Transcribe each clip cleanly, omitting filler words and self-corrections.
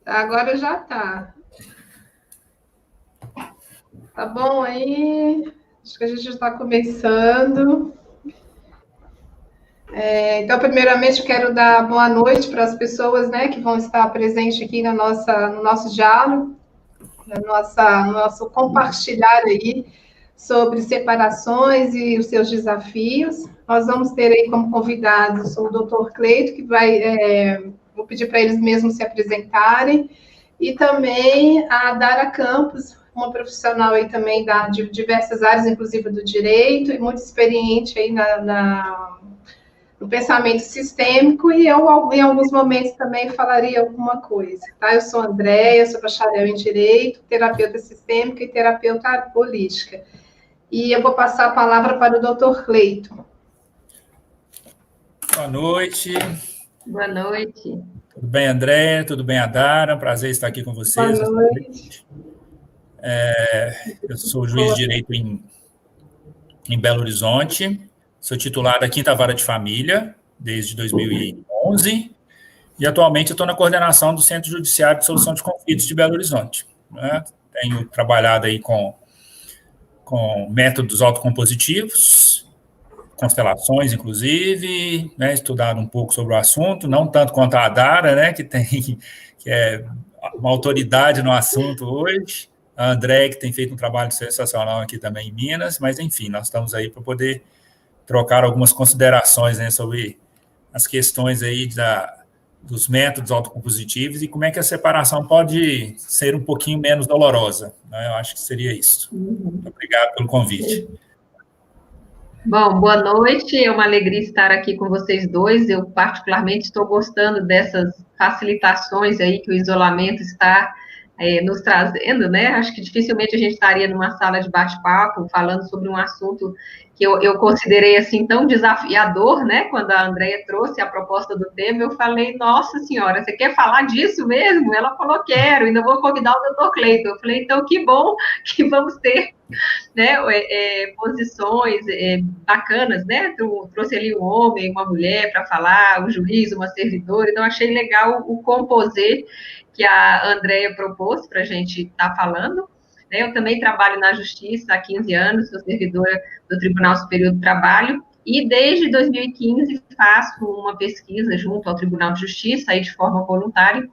Agora já tá. Tá bom aí? Acho que a gente já está começando. Então, primeiramente, eu quero dar boa noite para as pessoas, né, que vão estar presentes aqui no nosso diálogo, no nosso compartilhar aí sobre separações e os seus desafios. Nós vamos ter aí como convidados o Dr. Cleito, que vou pedir para eles mesmos se apresentarem, e também a Dara Campos, uma profissional aí também de diversas áreas, inclusive do direito, e muito experiente aí no pensamento sistêmico, e eu, em alguns momentos, também falaria alguma coisa. Tá? Eu sou Andréia, sou bacharel em Direito, terapeuta sistêmica e terapeuta holística. E eu vou passar a palavra para o Dr. Cleito. Boa noite. Boa noite. Tudo bem, André? Tudo bem, Adara? Prazer estar aqui com vocês. Boa noite. Eu sou juiz de direito em Belo Horizonte, sou titular da 5ª Vara de Família desde 2011 e atualmente estou na coordenação do Centro Judiciário de Solução de Conflitos de Belo Horizonte. Né? Tenho trabalhado aí com métodos autocompositivos, constelações, inclusive, né, estudado um pouco sobre o assunto, não tanto quanto a Adara, né, que é uma autoridade no assunto hoje, a André, que tem feito um trabalho sensacional aqui também em Minas, mas, enfim, nós estamos aí para poder trocar algumas considerações, né, sobre as questões aí dos métodos autocompositivos e como é que a separação pode ser um pouquinho menos dolorosa, né? Eu acho que seria isso. Muito obrigado pelo convite. Bom, boa noite, é uma alegria estar aqui com vocês dois. Eu particularmente estou gostando dessas facilitações aí que o isolamento está nos trazendo, né? Acho que dificilmente a gente estaria numa sala de bate-papo falando sobre um assunto que eu considerei assim tão desafiador, né? Quando a Andréia trouxe a proposta do tema, eu falei, nossa senhora, você quer falar disso mesmo? Ela falou, quero, ainda vou convidar o Dr. Cleito. Eu falei, então que bom que vamos ter, né, posições bacanas, né? Trouxe ali um homem, uma mulher para falar, um juiz, uma servidora, então achei legal o composê que a Andréia propôs para a gente estar falando. Eu também trabalho na Justiça há 15 anos, sou servidora do Tribunal Superior do Trabalho, e desde 2015 faço uma pesquisa junto ao Tribunal de Justiça, aí de forma voluntária,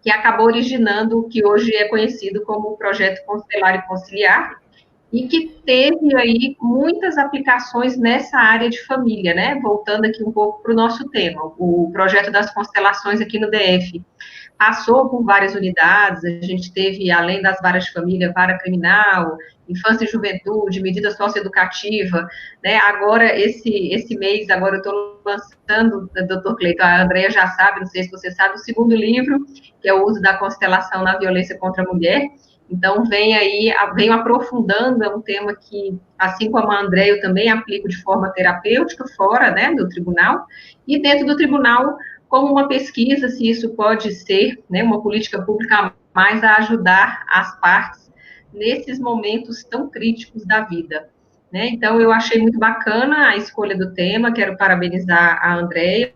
que acabou originando o que hoje é conhecido como o Projeto Constelar e Conciliar, e que teve aí muitas aplicações nessa área de família, né? Voltando aqui um pouco para o nosso tema, o projeto das constelações aqui no DF passou por várias unidades, a gente teve, além das varas de família, vara criminal, infância e juventude, medida socioeducativa, né? Agora, esse mês, agora eu estou lançando, doutor Cleito, a Andréia já sabe, não sei se você sabe, o segundo livro, que é o uso da constelação na violência contra a mulher. Então, venho aprofundando, é um tema que, assim como a Andréia, eu também aplico de forma terapêutica, fora, né, do tribunal, e dentro do tribunal, como uma pesquisa, se isso pode ser, né, uma política pública mais a ajudar as partes nesses momentos tão críticos da vida, né? Então, eu achei muito bacana a escolha do tema, quero parabenizar a Andréia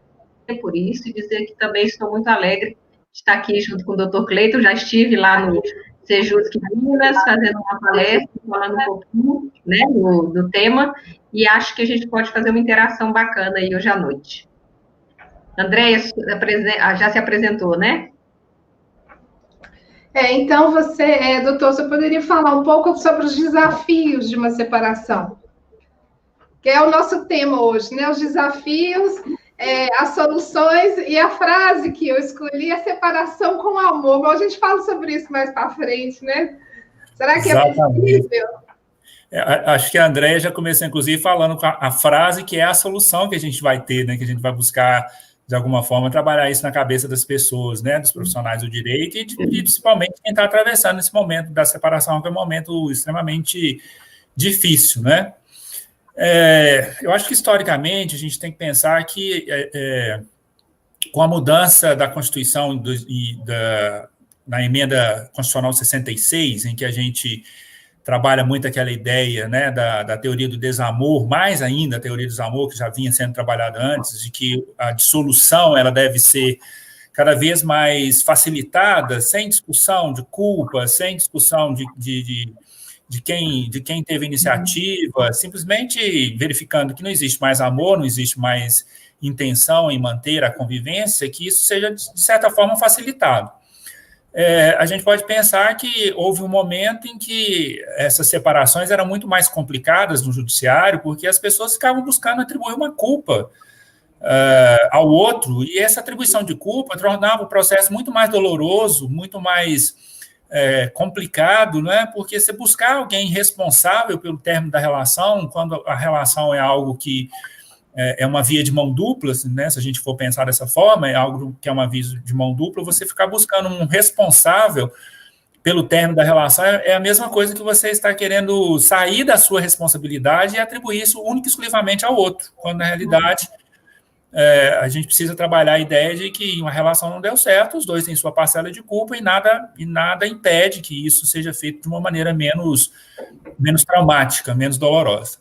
por isso, e dizer que também estou muito alegre de estar aqui junto com o Dr. Cleito, já estive lá no Sejusc Minas, fazendo uma palestra, falando um pouquinho, né, do tema, e acho que a gente pode fazer uma interação bacana aí hoje à noite. Andréia já se apresentou, né? Então, doutor, você poderia falar um pouco sobre os desafios de uma separação? Que é o nosso tema hoje, né? Os desafios, as soluções e a frase que eu escolhi, a separação com amor. Bom, a gente fala sobre isso mais para frente, né? Será que é possível? Acho que a Andréia já começou, inclusive, falando com a frase que é a solução que a gente vai ter, né? Que a gente vai buscar, de alguma forma, trabalhar isso na cabeça das pessoas, né? Dos profissionais do direito e principalmente quem está atravessando esse momento da separação, que é um momento extremamente difícil, né? Eu acho que, historicamente, a gente tem que pensar que, com a mudança da Constituição na emenda constitucional 66, em que a gente trabalha muito aquela ideia, né, da teoria do desamor, mais ainda a teoria do desamor, que já vinha sendo trabalhada antes, de que a dissolução ela deve ser cada vez mais facilitada, sem discussão de culpa, sem discussão de quem teve iniciativa, simplesmente verificando que não existe mais amor, não existe mais intenção em manter a convivência, que isso seja, de certa forma, facilitado. A gente pode pensar que houve um momento em que essas separações eram muito mais complicadas no judiciário, porque as pessoas ficavam buscando atribuir uma culpa ao outro, e essa atribuição de culpa tornava o processo muito mais doloroso, muito mais complicado, né? Porque você buscar alguém responsável pelo término da relação, quando a relação é algo que é uma via de mão dupla, né? Se a gente for pensar dessa forma, é algo que é uma via de mão dupla, você ficar buscando um responsável pelo término da relação é a mesma coisa que você está querendo sair da sua responsabilidade e atribuir isso única e exclusivamente ao outro, quando na realidade a gente precisa trabalhar a ideia de que uma relação não deu certo, os dois têm sua parcela de culpa e nada impede que isso seja feito de uma maneira menos traumática, menos dolorosa.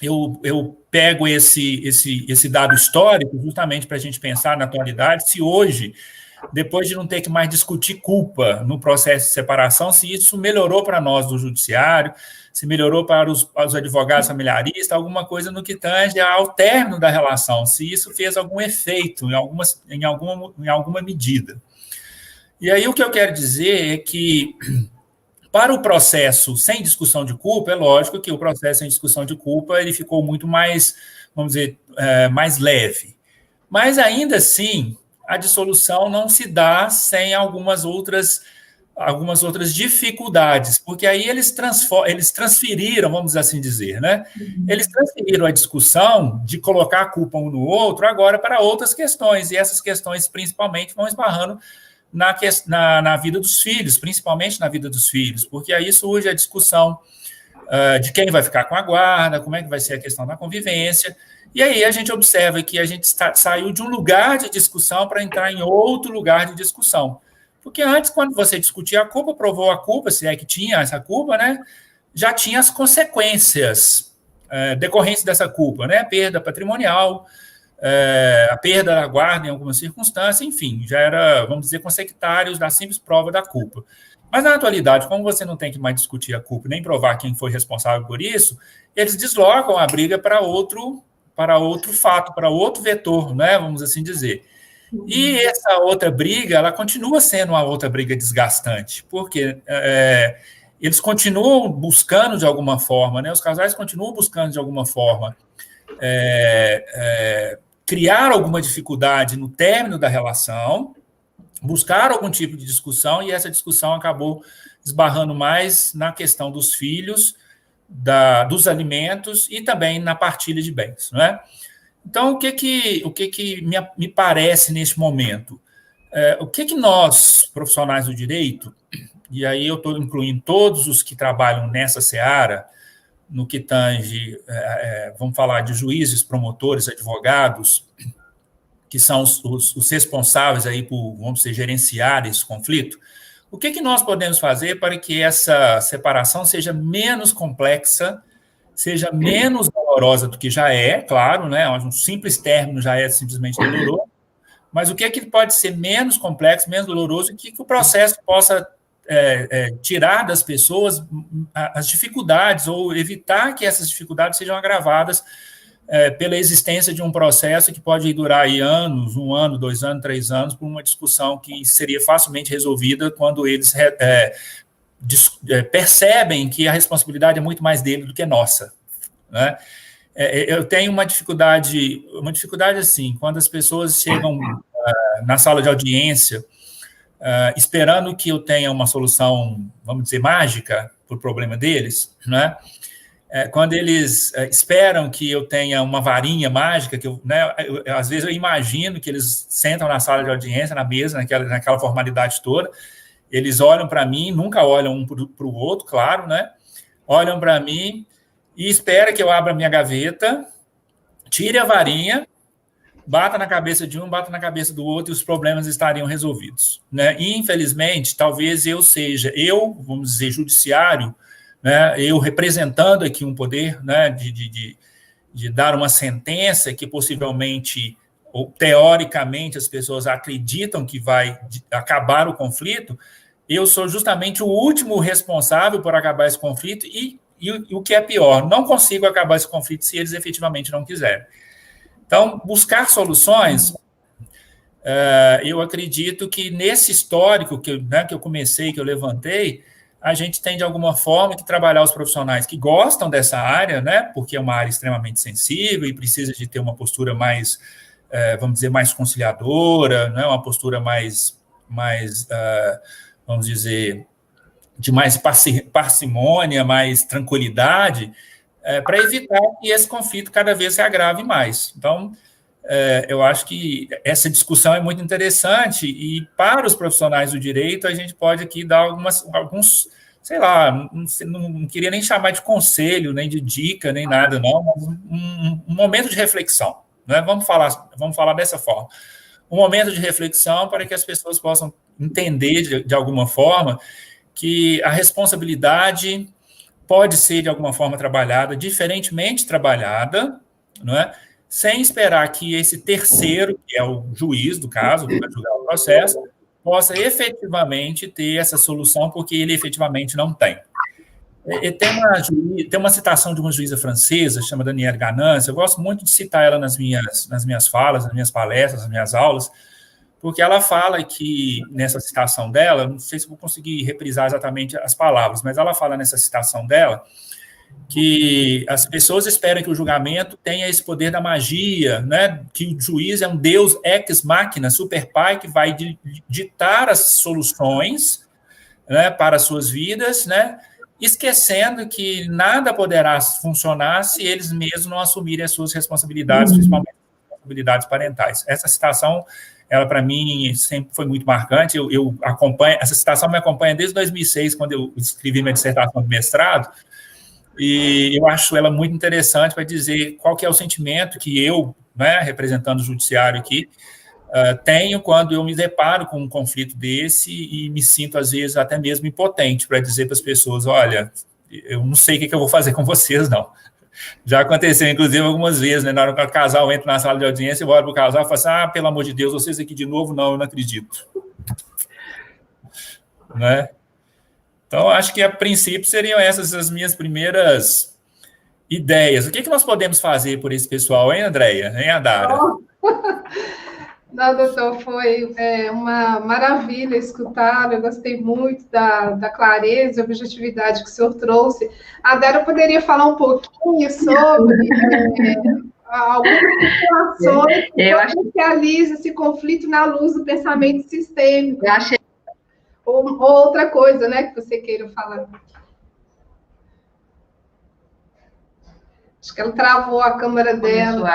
Eu pego esse dado histórico justamente para a gente pensar na atualidade, se hoje, depois de não ter que mais discutir culpa no processo de separação, se isso melhorou para nós do judiciário, se melhorou para os advogados familiaristas, alguma coisa no que tange ao término da relação, se isso fez algum efeito em alguma medida. E aí o que eu quero dizer é que, para o processo sem discussão de culpa, é lógico que o processo sem discussão de culpa ele ficou muito mais, vamos dizer, mais leve. Mas, ainda assim, a dissolução não se dá sem algumas outras dificuldades, porque aí eles transferiram, vamos assim dizer, né? Eles transferiram a discussão de colocar a culpa um no outro agora para outras questões, e essas questões principalmente vão esbarrando na vida dos filhos, principalmente na vida dos filhos, porque aí surge a discussão de quem vai ficar com a guarda, como é que vai ser a questão da convivência, e aí a gente observa que a gente saiu de um lugar de discussão para entrar em outro lugar de discussão. Porque antes, quando você discutia a culpa, provou a culpa, se é que tinha essa culpa, né, já tinha as consequências decorrentes dessa culpa, né, perda patrimonial, a perda da guarda em algumas circunstâncias, enfim, já era, vamos dizer, consecutários da simples prova da culpa. Mas, na atualidade, como você não tem que mais discutir a culpa, nem provar quem foi responsável por isso, eles deslocam a briga para outro fato, para outro vetor, né, vamos assim dizer. E essa outra briga, ela continua sendo uma outra briga desgastante, porque eles continuam buscando de alguma forma, né, os casais continuam buscando de alguma forma criar alguma dificuldade no término da relação, buscar algum tipo de discussão, e essa discussão acabou esbarrando mais na questão dos filhos, dos alimentos e também na partilha de bens, não é? Então, o que me parece neste momento? O que nós, profissionais do direito, e aí eu estou incluindo todos os que trabalham nessa seara, no que tange, vamos falar de juízes, promotores, advogados, que são os responsáveis aí por, vamos dizer, gerenciar esse conflito, o que nós podemos fazer para que essa separação seja menos complexa, seja menos dolorosa do que já é, claro, né? Um simples término já é simplesmente doloroso, mas o que pode ser menos complexo, menos doloroso, e que o processo possa tirar das pessoas as dificuldades ou evitar que essas dificuldades sejam agravadas pela existência de um processo que pode durar aí anos, 1 ano, 2 anos, 3 anos, por uma discussão que seria facilmente resolvida quando eles percebem que a responsabilidade é muito mais dele do que nossa, né? Eu tenho uma dificuldade assim, quando as pessoas chegam na sala de audiência esperando que eu tenha uma solução, vamos dizer, mágica para o problema deles, né? Quando eles esperam que eu tenha uma varinha mágica, que às vezes eu imagino que eles sentam na sala de audiência, na mesa, naquela formalidade toda, eles olham para mim, nunca olham um para o outro, claro, né? Olham para mim e esperam que eu abra minha gaveta, tire a varinha, bata na cabeça de um, bata na cabeça do outro, e os problemas estariam resolvidos, né? E, infelizmente, talvez vamos dizer, judiciário, né, eu representando aqui um poder, né, de dar uma sentença que possivelmente ou teoricamente as pessoas acreditam que vai acabar o conflito, eu sou justamente o último responsável por acabar esse conflito e o que é pior, não consigo acabar esse conflito se eles efetivamente não quiserem. Então, buscar soluções, eu acredito que nesse histórico que eu comecei, que eu levantei, a gente tem, de alguma forma, que trabalhar os profissionais que gostam dessa área, né, porque é uma área extremamente sensível e precisa de ter uma postura mais, vamos dizer, mais conciliadora, né, uma postura mais vamos dizer, de mais parcimônia, mais tranquilidade, para evitar que esse conflito cada vez se agrave mais. Então, eu acho que essa discussão é muito interessante e, para os profissionais do direito, a gente pode aqui dar alguns, sei lá, não queria nem chamar de conselho, nem de dica, nem nada, não, mas um momento de reflexão, né? Vamos falar dessa forma. Um momento de reflexão para que as pessoas possam entender, de alguma forma, que a responsabilidade pode ser, de alguma forma, trabalhada, diferentemente trabalhada, não é? Sem esperar que esse terceiro, que é o juiz do caso, que vai julgar o processo, possa efetivamente ter essa solução, porque ele efetivamente não tem. Tem uma citação de uma juíza francesa, chama Danielle Ganance, eu gosto muito de citar ela nas minhas falas, nas minhas palestras, nas minhas aulas, porque ela fala que, nessa citação dela, não sei se vou conseguir reprisar exatamente as palavras, mas ela fala nessa citação dela que as pessoas esperam que o julgamento tenha esse poder da magia, né? Que o juiz é um deus ex machina, super pai, que vai ditar as soluções, né, para as suas vidas, né? Esquecendo que nada poderá funcionar se eles mesmos não assumirem as suas responsabilidades, principalmente as responsabilidades parentais. Essa citação, ela, para mim, sempre foi muito marcante. Eu acompanho, essa citação me acompanha desde 2006, quando eu escrevi minha dissertação de mestrado, e eu acho ela muito interessante para dizer qual que é o sentimento que eu, né, representando o judiciário aqui, tenho quando eu me deparo com um conflito desse e me sinto, às vezes, até mesmo impotente para dizer para as pessoas, olha, eu não sei o que eu vou fazer com vocês, não. Já aconteceu, inclusive, algumas vezes, né, na hora que o casal entra na sala de audiência, eu olho para o casal e falo assim, pelo amor de Deus, vocês aqui de novo? Não, eu não acredito. Né? Então, acho que, a princípio, seriam essas as minhas primeiras ideias. O que nós podemos fazer por esse pessoal, hein, Andréia? Hein, Adara? Não, doutor, foi uma maravilha escutá-lo. Eu gostei muito da clareza e objetividade que o senhor trouxe. A Dara poderia falar um pouquinho sobre algumas situações que potencializam esse conflito na luz do pensamento sistêmico. Eu achei... Ou outra coisa, né, que você queira falar. Acho que ela travou a câmera dela.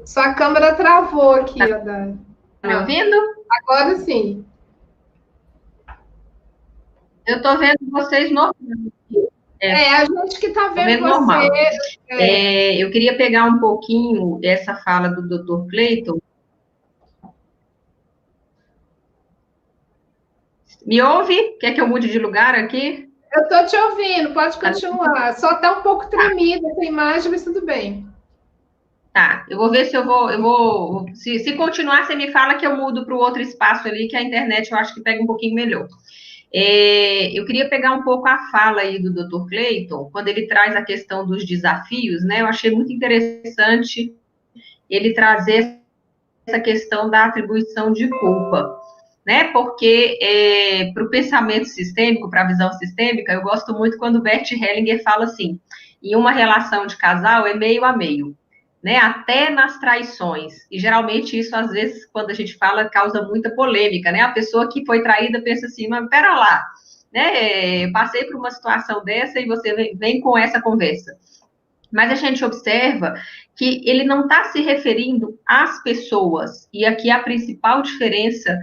Sua câmera travou aqui, Adara. Tá me ouvindo? Agora sim. Eu estou vendo vocês normal. A gente que está vendo você. Eu queria pegar um pouquinho dessa fala do Dr. Cleiton. Me ouve? Quer que eu mude de lugar aqui? Eu estou te ouvindo, pode continuar. Só está um pouco tremida essa imagem, mas tudo bem. Tá, eu vou ver se eu vou... Se continuar, você me fala que eu mudo para o outro espaço ali, que a internet eu acho que pega um pouquinho melhor. Eu queria pegar um pouco a fala aí do Dr. Cleiton, quando ele traz a questão dos desafios, né? Eu achei muito interessante ele trazer essa questão da atribuição de culpa, né? Porque para o pensamento sistêmico, para a visão sistêmica, eu gosto muito quando Bert Hellinger fala assim, em uma relação de casal é meio a meio, né? Até nas traições, e geralmente isso, às vezes, quando a gente fala, causa muita polêmica, né? A pessoa que foi traída pensa assim, mas pera lá, né? Passei por uma situação dessa e você vem com essa conversa. Mas a gente observa que ele não está se referindo às pessoas, e aqui a principal diferença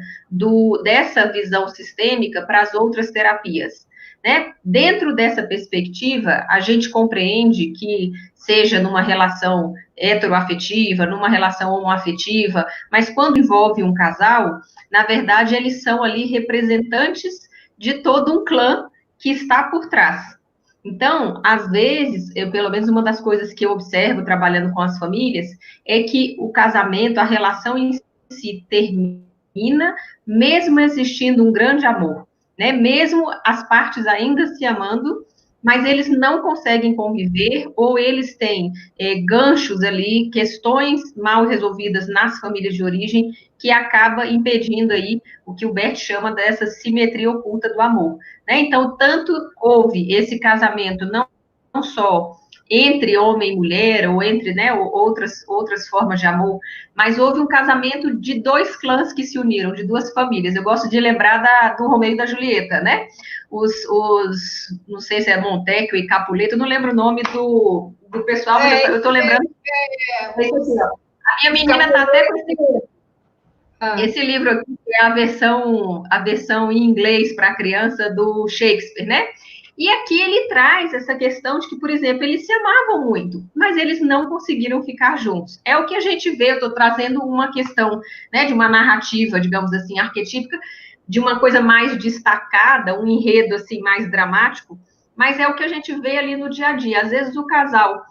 dessa visão sistêmica para as outras terapias, né? Dentro dessa perspectiva, a gente compreende que, seja numa relação heteroafetiva, numa relação homoafetiva, mas quando envolve um casal, na verdade, eles são ali representantes de todo um clã que está por trás, Então, às vezes, pelo menos uma das coisas que eu observo trabalhando com as famílias, é que o casamento, a relação em si termina, mesmo existindo um grande amor, né? Mesmo as partes ainda se amando, mas eles não conseguem conviver, ou eles têm ganchos ali, questões mal resolvidas nas famílias de origem, que acaba impedindo aí o que o Bert chama dessa simetria oculta do amor. Né? Então, tanto houve esse casamento, não só entre homem e mulher, ou entre, né, outras formas de amor, mas houve um casamento de dois clãs que se uniram, de duas famílias. Eu gosto de lembrar do Romeu e da Julieta, né? Não sei se é Montecchio e Capuleto, eu não lembro o nome do pessoal, mas eu estou lembrando. A minha menina está até com esse livro aqui, que é a versão em inglês para a criança do Shakespeare, né? E aqui ele traz essa questão de que, por exemplo, eles se amavam muito, mas eles não conseguiram ficar juntos. É o que a gente vê, eu estou trazendo uma questão, né, de uma narrativa, digamos assim, arquetípica, de uma coisa mais destacada, um enredo assim mais dramático, mas é o que a gente vê ali no dia a dia. Às vezes o casal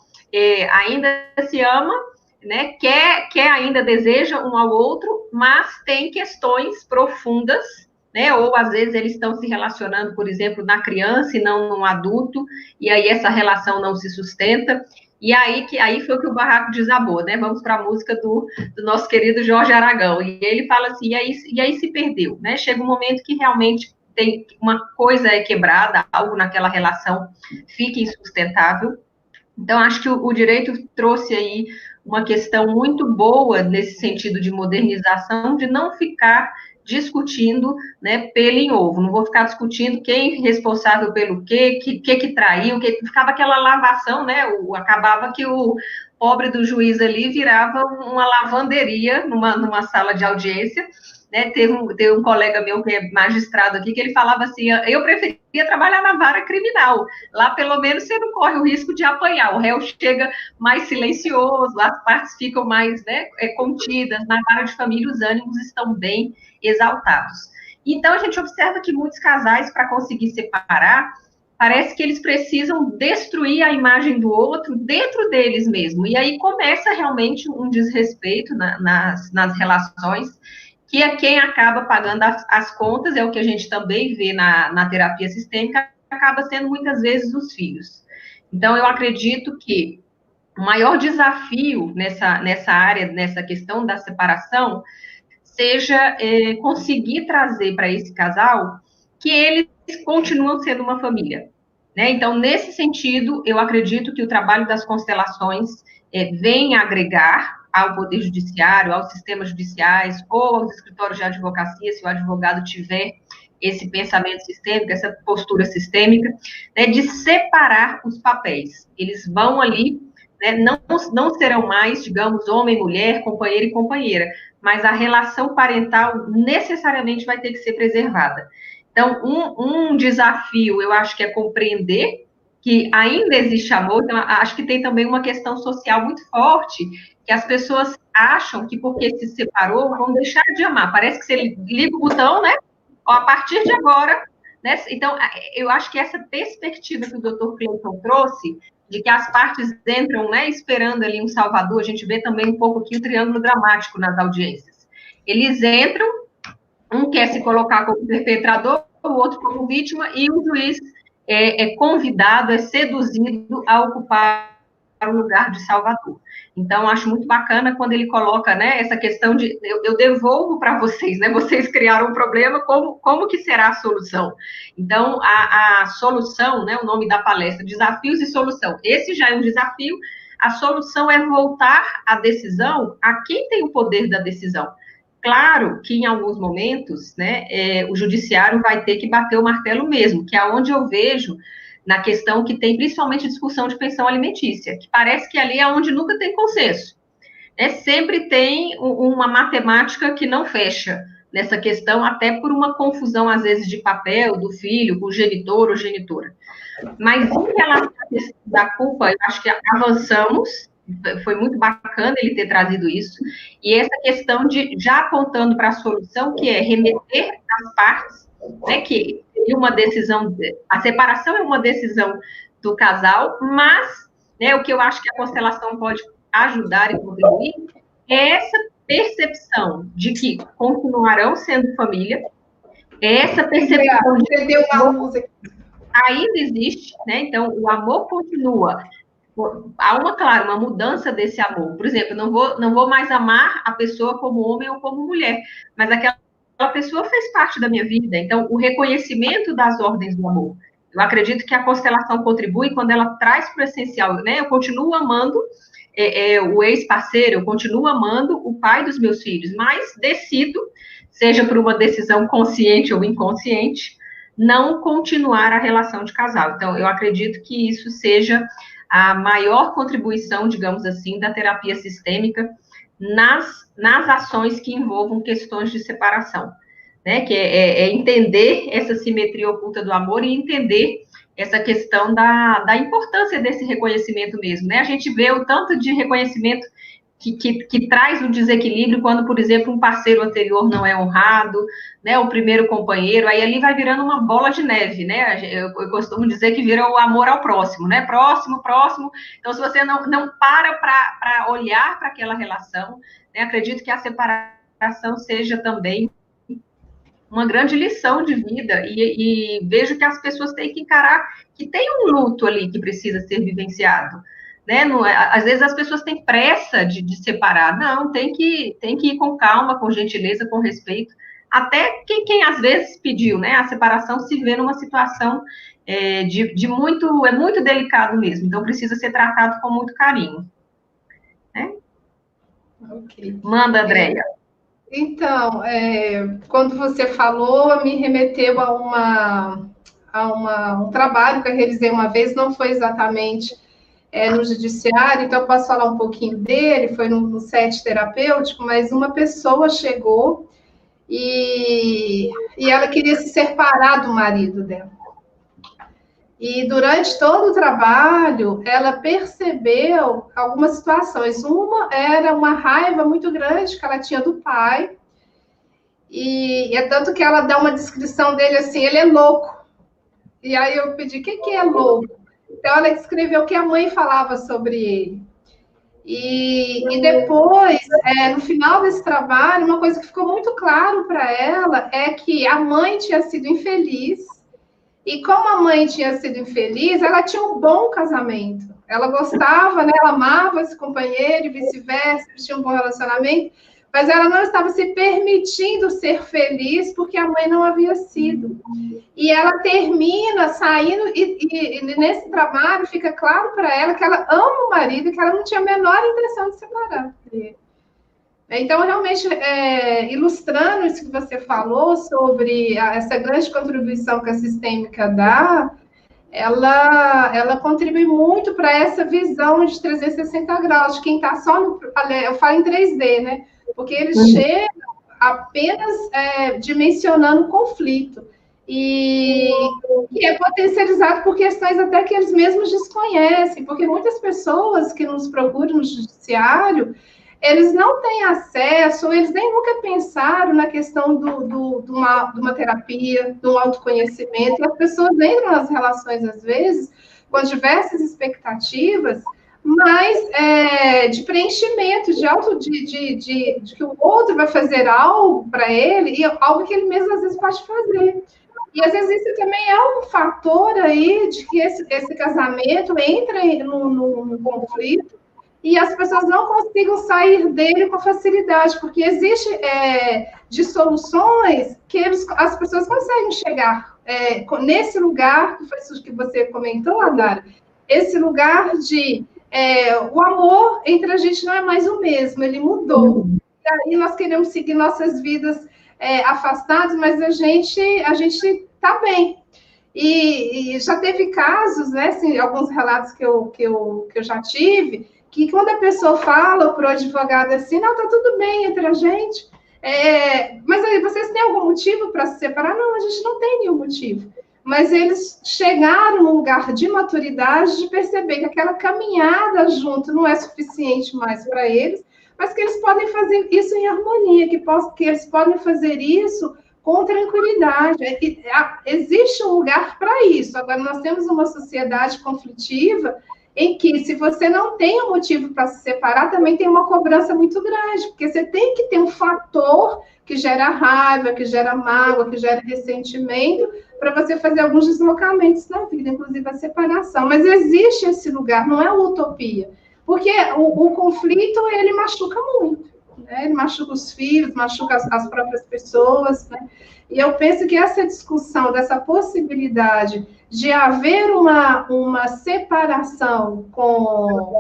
ainda se ama, né, quer ainda deseja um ao outro, mas tem questões profundas, né, ou às vezes eles estão se relacionando, por exemplo, na criança e não no adulto, e aí essa relação não se sustenta, e aí foi que o barraco desabou, né? Vamos para a música do nosso querido Jorge Aragão, e ele fala assim, e aí se perdeu, né? Chega um momento que realmente tem uma coisa quebrada, algo naquela relação fica insustentável. Então, acho que o direito trouxe aí uma questão muito boa nesse sentido de modernização, de não ficar discutindo, né, pelo em ovo. Não vou ficar discutindo quem é responsável pelo que traiu, ficava aquela lavação, né, acabava que o pobre do juiz ali virava uma lavanderia numa sala de audiência, né, teve um colega meu que é magistrado aqui, que ele falava assim, eu preferia trabalhar na vara criminal, lá pelo menos você não corre o risco de apanhar, o réu chega mais silencioso, as partes ficam mais, né, contidas, na vara de família os ânimos estão bem exaltados. Então, a gente observa que muitos casais, para conseguir separar, parece que eles precisam destruir a imagem do outro dentro deles mesmo, e aí começa realmente um desrespeito nas relações, que é quem acaba pagando as contas, é o que a gente também vê na terapia sistêmica, acaba sendo muitas vezes os filhos. Então, eu acredito que o maior desafio nessa área, nessa questão da separação, seja conseguir trazer para esse casal que eles continuam sendo uma família. Né? Então, nesse sentido, eu acredito que o trabalho das constelações vem agregar ao Poder Judiciário, aos sistemas judiciais ou aos escritórios de advocacia, se o advogado tiver esse pensamento sistêmico, essa postura sistêmica, né, de separar os papéis. Eles vão ali, né, não serão mais, digamos, homem e mulher, companheiro e companheira, mas a relação parental necessariamente vai ter que ser preservada. Então, um desafio, eu acho que é compreender que ainda existe amor, então, acho que tem também uma questão social muito forte, que as pessoas acham que porque se separou, vão deixar de amar. Parece que você liga o botão, né? A partir de agora, né? Então, eu acho que essa perspectiva que o Dr. Clayton trouxe, de que as partes entram, né, esperando ali um salvador, a gente vê também um pouco aqui o triângulo dramático nas audiências. Eles entram, um quer se colocar como perpetrador, o outro como vítima, e o juiz é convidado, é seduzido a ocupar o lugar de salvador. Então, acho muito bacana quando ele coloca, né, essa questão de, eu devolvo para vocês, né, vocês criaram um problema, como que será a solução? Então, a solução, né, o nome da palestra, Desafios e Solução, esse já é um desafio, a solução é voltar a decisão a quem tem o poder da decisão. Claro que em alguns momentos, né, o judiciário vai ter que bater o martelo mesmo, que é onde eu vejo na questão que tem principalmente discussão de pensão alimentícia, que parece que ali é onde nunca tem consenso. Sempre tem uma matemática que não fecha nessa questão, até por uma confusão, às vezes, de papel do filho, com o genitor ou genitora. Mas em relação à questão da culpa, eu acho que avançamos, foi muito bacana ele ter trazido isso, e essa questão de, já apontando para a solução, que é remeter as partes, né, que uma decisão, a separação é uma decisão do casal, mas, né, o que eu acho que a constelação pode ajudar e contribuir é essa percepção de que continuarão sendo família, essa percepção de que ainda existe, né? Então, o amor continua. Há claro, uma mudança desse amor. Por exemplo, não vou mais amar a pessoa como homem ou como mulher, mas aquela pessoa fez parte da minha vida. Então, o reconhecimento das ordens do amor. Eu acredito que a constelação contribui quando ela traz para o essencial, né? Eu continuo amando o ex-parceiro, eu continuo amando o pai dos meus filhos, mas decido, seja por uma decisão consciente ou inconsciente, não continuar a relação de casal. Então, eu acredito que isso seja a maior contribuição, digamos assim, da terapia sistêmica nas ações que envolvam questões de separação, né? Que é entender essa simetria oculta do amor e entender essa questão da importância desse reconhecimento mesmo, né? A gente vê o tanto de reconhecimento que traz o desequilíbrio quando, por exemplo, um parceiro anterior não é honrado, né, o primeiro companheiro, aí ali vai virando uma bola de neve, né? Eu costumo dizer que vira o amor ao próximo, né? Próximo. Então, se você não para olhar para aquela relação, né, acredito que a separação seja também uma grande lição de vida, e vejo que as pessoas têm que encarar que tem um luto ali que precisa ser vivenciado, né? Às vezes as pessoas têm pressa de separar, não, tem que ir com calma, com gentileza, com respeito, até quem às vezes pediu, né, a separação se vê numa situação muito delicado mesmo, então precisa ser tratado com muito carinho, né? Okay. Manda, Andréia. Então, quando você falou, me remeteu a um trabalho que eu realizei uma vez, não foi exatamente no judiciário, então eu posso falar um pouquinho dele, foi no set terapêutico, mas uma pessoa chegou e ela queria se separar do marido dela. E durante todo o trabalho, ela percebeu algumas situações. Uma era uma raiva muito grande que ela tinha do pai, e é tanto que ela dá uma descrição dele assim, ele é louco. E aí eu pedi, o que é louco? Então ela descreveu o que a mãe falava sobre ele. E depois, no final desse trabalho, uma coisa que ficou muito claro para ela é que a mãe tinha sido infeliz. E como a mãe tinha sido infeliz, ela tinha um bom casamento. Ela gostava, né? Ela amava esse companheiro e vice-versa, eles tinham um bom relacionamento, mas ela não estava se permitindo ser feliz porque a mãe não havia sido. E ela termina saindo, e nesse trabalho fica claro para ela que ela ama o marido e que ela não tinha a menor intenção de separar dele. Então, realmente, ilustrando isso que você falou sobre essa grande contribuição que a sistêmica dá, ela contribui muito para essa visão de 360 graus, de quem está só no... Eu falo em 3D, né? Porque eles chegam apenas dimensionando o conflito. E é potencializado por questões até que eles mesmos desconhecem, porque muitas pessoas que nos procuram no judiciário, eles não têm acesso, eles nem nunca pensaram na questão de uma terapia, do autoconhecimento, e as pessoas entram nas relações, às vezes, com diversas expectativas, mas de preenchimento, de que o outro vai fazer algo para ele, e algo que ele mesmo, às vezes, pode fazer. E, às vezes, isso também é um fator aí de que esse casamento entra num conflito, e as pessoas não consigam sair dele com facilidade, porque existe dissoluções que as pessoas conseguem chegar nesse lugar, que foi isso que você comentou, Andara, esse lugar de o amor entre a gente não é mais o mesmo, ele mudou. E aí nós queremos seguir nossas vidas afastadas, mas a gente está bem. E já teve casos, né, assim, alguns relatos que eu já tive, que quando a pessoa fala para o advogado assim, não, tá tudo bem entre a gente, mas aí vocês têm algum motivo para se separar? Não, a gente não tem nenhum motivo. Mas eles chegaram num lugar de maturidade, de perceber que aquela caminhada junto não é suficiente mais para eles, mas que eles podem fazer isso em harmonia, que eles podem fazer isso com tranquilidade. Existe um lugar para isso. Agora, nós temos uma sociedade conflitiva em que, se você não tem um motivo para se separar, também tem uma cobrança muito grande, porque você tem que ter um fator que gera raiva, que gera mágoa, que gera ressentimento, para você fazer alguns deslocamentos na vida, inclusive a separação. Mas existe esse lugar, não é uma utopia, porque o conflito, ele machuca muito. Ele machuca os filhos, machuca as próprias pessoas, né? E eu penso que essa discussão dessa possibilidade de haver uma separação com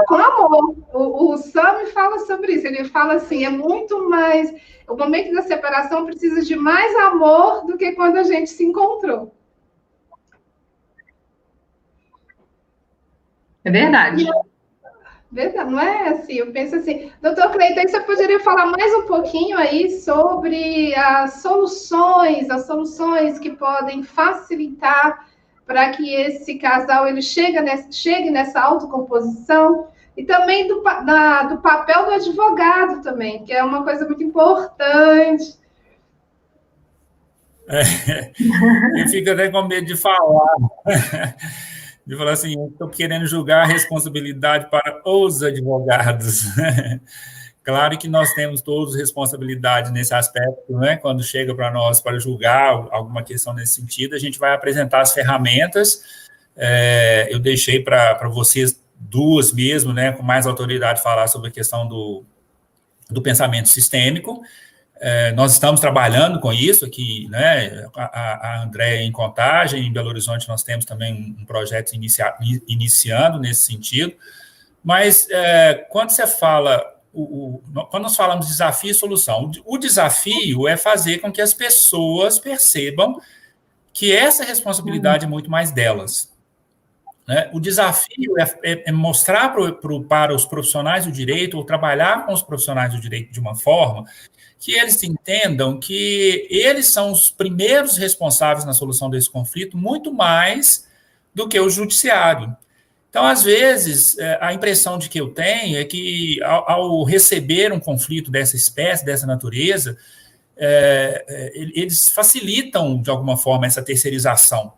amor. O Sam fala sobre isso, ele fala assim, é muito mais... O momento da separação precisa de mais amor do que quando a gente se encontrou. É verdade. Verdade, não é assim, eu penso assim, doutor Cleiton, você poderia falar mais um pouquinho aí sobre as soluções que podem facilitar para que esse casal ele chegue nessa autocomposição, e também do papel do advogado também, que é uma coisa muito importante. Eu fico até com medo de falar. De falar assim, eu estou querendo julgar a responsabilidade para os advogados. Claro que nós temos todos responsabilidade nesse aspecto, né? Quando chega para nós para julgar alguma questão nesse sentido, a gente vai apresentar as ferramentas. Eu deixei para vocês duas mesmo, né, com mais autoridade, falar sobre a questão do pensamento sistêmico. Nós estamos trabalhando com isso aqui, né? A Andréia em Contagem, em Belo Horizonte nós temos também um projeto iniciando nesse sentido, mas quando você fala, quando nós falamos de desafio e solução, o desafio é fazer com que as pessoas percebam que essa responsabilidade é muito mais delas. Né? O desafio é mostrar para os profissionais do direito, ou trabalhar com os profissionais do direito de uma forma que eles entendam que eles são os primeiros responsáveis na solução desse conflito, muito mais do que o judiciário. Então, às vezes, a impressão de que eu tenho é que, ao receber um conflito dessa espécie, dessa natureza, eles facilitam, de alguma forma, essa terceirização.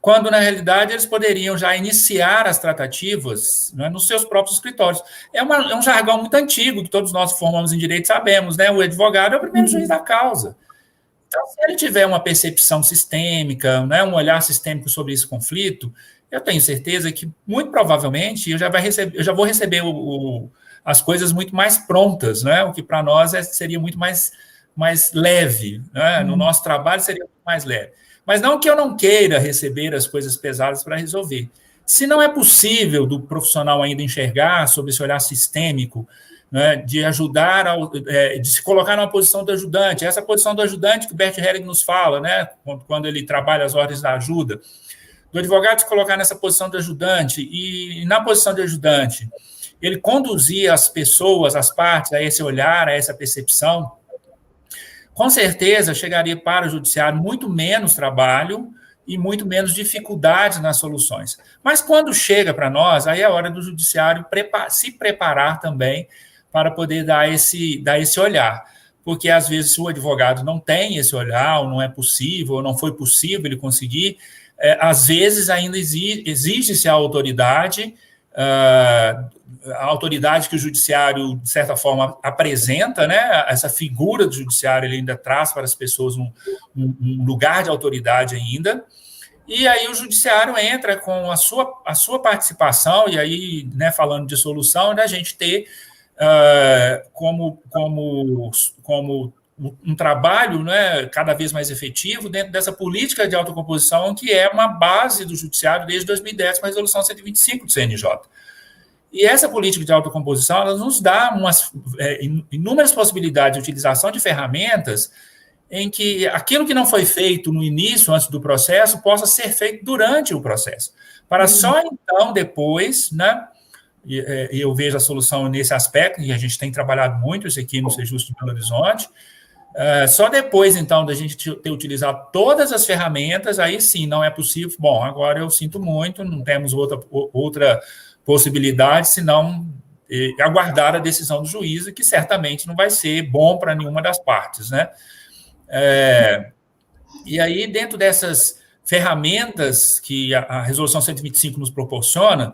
Quando, na realidade, eles poderiam já iniciar as tratativas, né, nos seus próprios escritórios. É um jargão muito antigo, que todos nós que formamos em direito sabemos, né? O advogado é o primeiro juiz da causa. Então, se ele tiver uma percepção sistêmica, né, um olhar sistêmico sobre esse conflito, eu tenho certeza que, muito provavelmente, eu já vou receber as coisas muito mais prontas, né? O que para nós seria muito mais leve, né? No nosso trabalho seria muito mais leve. Mas não que eu não queira receber as coisas pesadas para resolver. Se não é possível do profissional ainda enxergar sob esse olhar sistêmico, né, de ajudar, de se colocar numa posição do ajudante, essa posição do ajudante que o Bert Helling nos fala, né, quando ele trabalha as ordens da ajuda, do advogado se colocar nessa posição do ajudante, e na posição de ajudante, ele conduzir as pessoas, as partes, a esse olhar, a essa percepção, com certeza chegaria para o judiciário muito menos trabalho e muito menos dificuldades nas soluções. Mas quando chega para nós, aí é hora do judiciário se preparar também para poder dar esse olhar. Porque, às vezes, se o advogado não tem esse olhar, ou não é possível, ou não foi possível ele conseguir, às vezes ainda exige-se a autoridade que o judiciário, de certa forma, apresenta, né? Essa figura do judiciário, ele ainda traz para as pessoas um lugar de autoridade ainda, e aí o judiciário entra com a sua participação, e aí, né, falando de solução, né, a gente ter como um trabalho, né, cada vez mais efetivo dentro dessa política de autocomposição, que é uma base do judiciário desde 2010, com a resolução 125 do CNJ. E essa política de autocomposição, ela nos dá inúmeras possibilidades de utilização de ferramentas em que aquilo que não foi feito no início, antes do processo, possa ser feito durante o processo. Para só então, depois, né, eu vejo a solução nesse aspecto, e a gente tem trabalhado muito isso aqui no Sejusc de Belo Horizonte, só depois, então, da gente ter utilizado todas as ferramentas, aí sim, não é possível. Bom, agora eu sinto muito, não temos outra possibilidade, senão aguardar a decisão do juízo, que certamente não vai ser bom para nenhuma das partes, né? E aí, dentro dessas ferramentas que a Resolução 125 nos proporciona,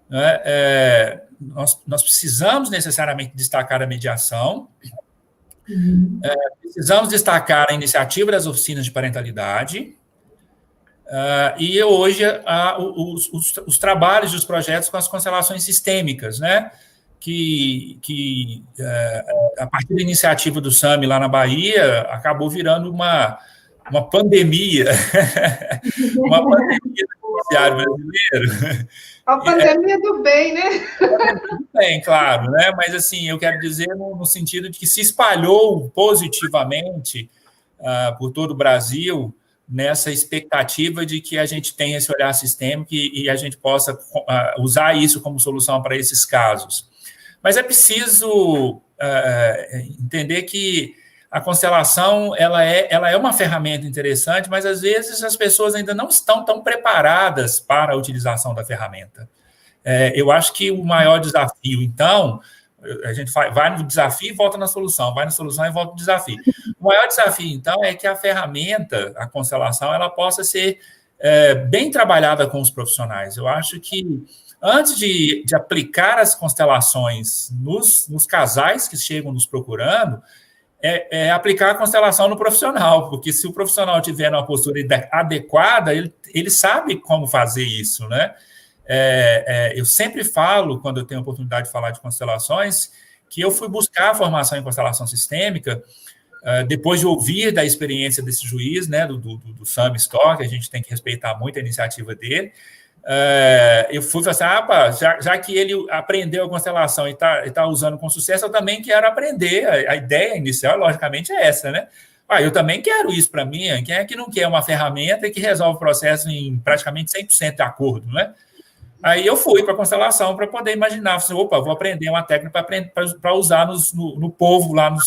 né, nós precisamos necessariamente destacar a mediação, precisamos destacar a iniciativa das oficinas de parentalidade, e hoje os trabalhos e os projetos com as constelações sistêmicas, né? Que a partir da iniciativa do SAMI lá na Bahia, acabou virando uma pandemia, uma pandemia do judiciário brasileiro. A pandemia do bem, né? Bem, claro, né? Mas assim, eu quero dizer no sentido de que se espalhou positivamente por todo o Brasil, nessa expectativa de que a gente tenha esse olhar sistêmico e a gente possa usar isso como solução para esses casos. Mas é preciso entender que a constelação ela é uma ferramenta interessante, mas às vezes as pessoas ainda não estão tão preparadas para a utilização da ferramenta. Eu acho que o maior desafio, então, a gente vai no desafio e volta na solução, vai na solução e volta no desafio. O maior desafio, então, é que a ferramenta, a constelação, ela possa ser bem trabalhada com os profissionais. Eu acho que antes de aplicar as constelações nos casais que chegam nos procurando, aplicar a constelação no profissional, porque se o profissional tiver uma postura adequada, ele sabe como fazer isso, né? Eu sempre falo, quando eu tenho a oportunidade de falar de constelações, que eu fui buscar a formação em constelação sistêmica depois de ouvir da experiência desse juiz, né, do Sam Storr, que a gente tem que respeitar muito a iniciativa dele. Eu fui falar assim, já que ele aprendeu a constelação e tá usando com sucesso, eu também quero aprender. A ideia inicial, logicamente, é essa, né? Eu também quero isso para mim. Quem é que não quer uma ferramenta que resolve o processo em praticamente 100% de acordo, né? Aí eu fui para a constelação para poder imaginar, assim, vou aprender uma técnica para usar no povo lá no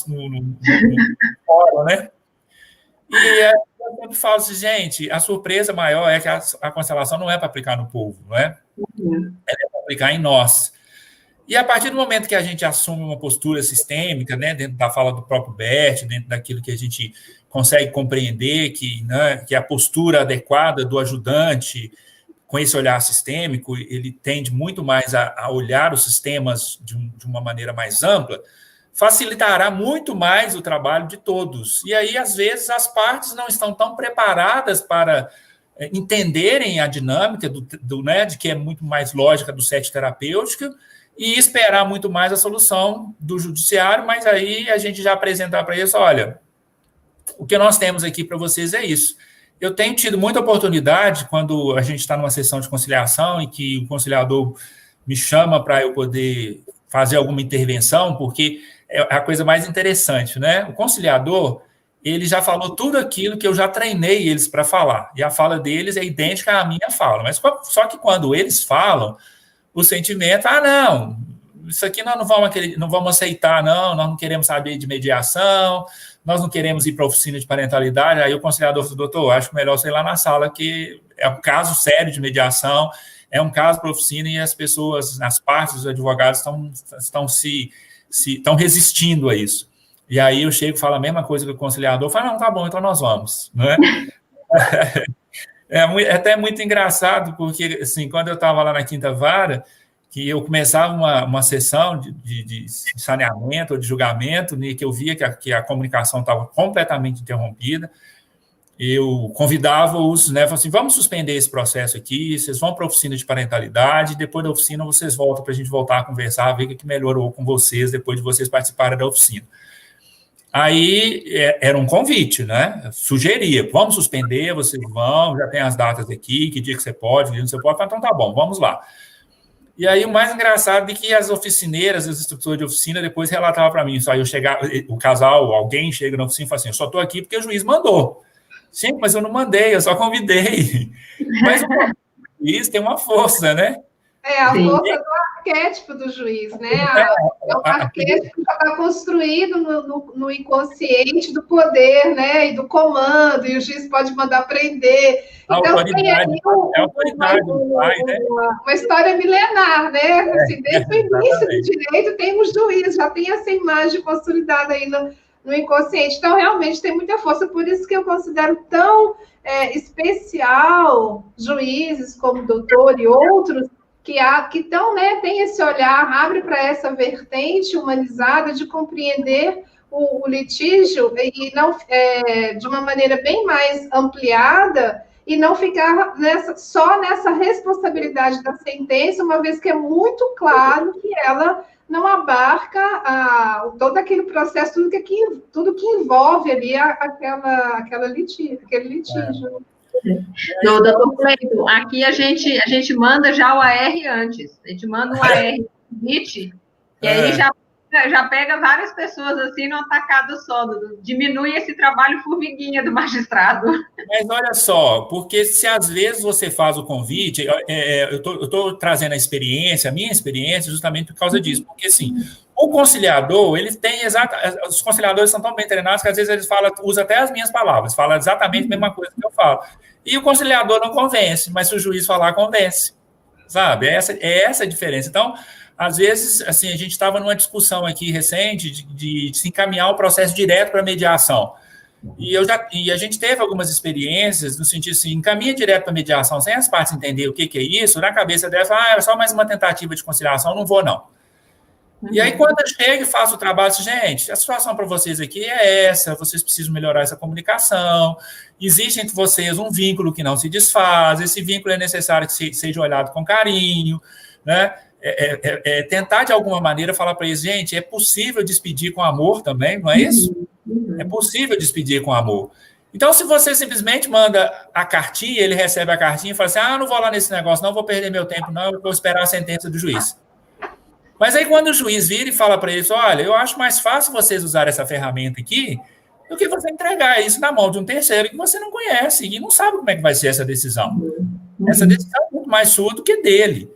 fórum, né? E eu sempre falo assim, gente, a surpresa maior é que a constelação não é para aplicar no povo, não é? Ela é para aplicar em nós. E a partir do momento que a gente assume uma postura sistêmica, né, dentro da fala do próprio Bert, dentro daquilo que a gente consegue compreender, que a postura adequada do ajudante, com esse olhar sistêmico, ele tende muito mais a olhar os sistemas de uma maneira mais ampla, facilitará muito mais o trabalho de todos. E aí, às vezes, as partes não estão tão preparadas para entenderem a dinâmica de que é muito mais lógica do set terapêutico e esperar muito mais a solução do judiciário, mas aí a gente já apresentar para eles, olha, o que nós temos aqui para vocês é isso. Eu tenho tido muita oportunidade quando a gente está numa sessão de conciliação e que o conciliador me chama para eu poder fazer alguma intervenção, porque é a coisa mais interessante, né? O conciliador, ele já falou tudo aquilo que eu já treinei eles para falar, e a fala deles é idêntica à minha fala, mas só que quando eles falam, o sentimento, não, isso aqui nós não vamos aceitar, não, nós não queremos saber de mediação, nós não queremos ir para a oficina de parentalidade. Aí o conciliador falou, doutor, acho melhor você ir lá na sala, que é um caso sério de mediação, é um caso para a oficina e as pessoas, as partes, os advogados estão resistindo a isso. E aí eu chego e falo a mesma coisa que o conciliador, falo, não, tá bom, então nós vamos, né? É até muito engraçado, porque assim, quando eu estava lá na Quinta Vara, que eu começava uma sessão de saneamento ou de julgamento, né, que eu via que a comunicação estava completamente interrompida, eu convidava-os, né, falava assim, vamos suspender esse processo aqui, vocês vão para a oficina de parentalidade, depois da oficina vocês voltam para a gente voltar a conversar, ver o que melhorou com vocês depois de vocês participarem da oficina. Aí era um convite, né? Sugeria, vamos suspender, vocês vão, já tem as datas aqui, que dia que você pode, que dia que você pode, então tá bom, vamos lá. E aí o mais engraçado é que as oficineiras, as estruturas de oficina, depois relatavam para mim, só eu chegar, o casal, alguém chega na oficina e fala assim, eu só estou aqui porque o juiz mandou. Sim, mas eu não mandei, eu só convidei. Mas o juiz tem uma força, né? A força arquétipo do juiz, né? É um arquétipo que está construído no inconsciente do poder, né? E do comando, e o juiz pode mandar prender. A Então, autoridade, é a autoridade do pai, né? Uma história milenar, né? Assim, desde o início do direito tem um juiz, já tem essa imagem consolidada aí no inconsciente. Então, realmente tem muita força, por isso que eu considero tão especial juízes como o doutor e outros que estão, né, tem esse olhar, abre para essa vertente humanizada de compreender o litígio e não de uma maneira bem mais ampliada e não ficar só nessa responsabilidade da sentença, uma vez que é muito claro que ela não abarca todo aquele processo, tudo que envolve ali aquele litígio. Doutor Cleiton, aqui a gente manda já o AR antes. A gente manda um AR convite, e aí já pega várias pessoas assim numa tacada só, diminui esse trabalho formiguinha do magistrado. Mas olha só, porque se às vezes você faz o convite, eu estou trazendo a minha experiência, justamente por causa disso, porque assim, o conciliador, ele tem os conciliadores são tão bem treinados que às vezes eles usam até as minhas palavras, falam exatamente a mesma coisa que eu falo. E o conciliador não convence, mas se o juiz falar, convence, sabe? É essa a diferença. Então, às vezes, assim, a gente estava numa discussão aqui recente de se encaminhar o processo direto para a mediação. E a gente teve algumas experiências no sentido assim, encaminha direto para a mediação, sem as partes entender o que é isso, na cabeça dela, é só mais uma tentativa de conciliação, não vou não. E aí, quando eu chego e faço o trabalho, gente, a situação para vocês aqui é essa, vocês precisam melhorar essa comunicação, existe entre vocês um vínculo que não se desfaz, esse vínculo é necessário que seja olhado com carinho, né? Tentar, de alguma maneira, falar para eles, gente, é possível despedir com amor também, não é isso? É possível despedir com amor. Então, se você simplesmente manda a cartinha, ele recebe a cartinha e fala assim, não vou lá nesse negócio, não vou perder meu tempo, não, eu vou esperar a sentença do juiz. Mas aí, quando o juiz vira e fala para eles, olha, eu acho mais fácil vocês usarem essa ferramenta aqui do que você entregar isso na mão de um terceiro que você não conhece e não sabe como é que vai ser essa decisão. Essa decisão é muito mais sua do que dele,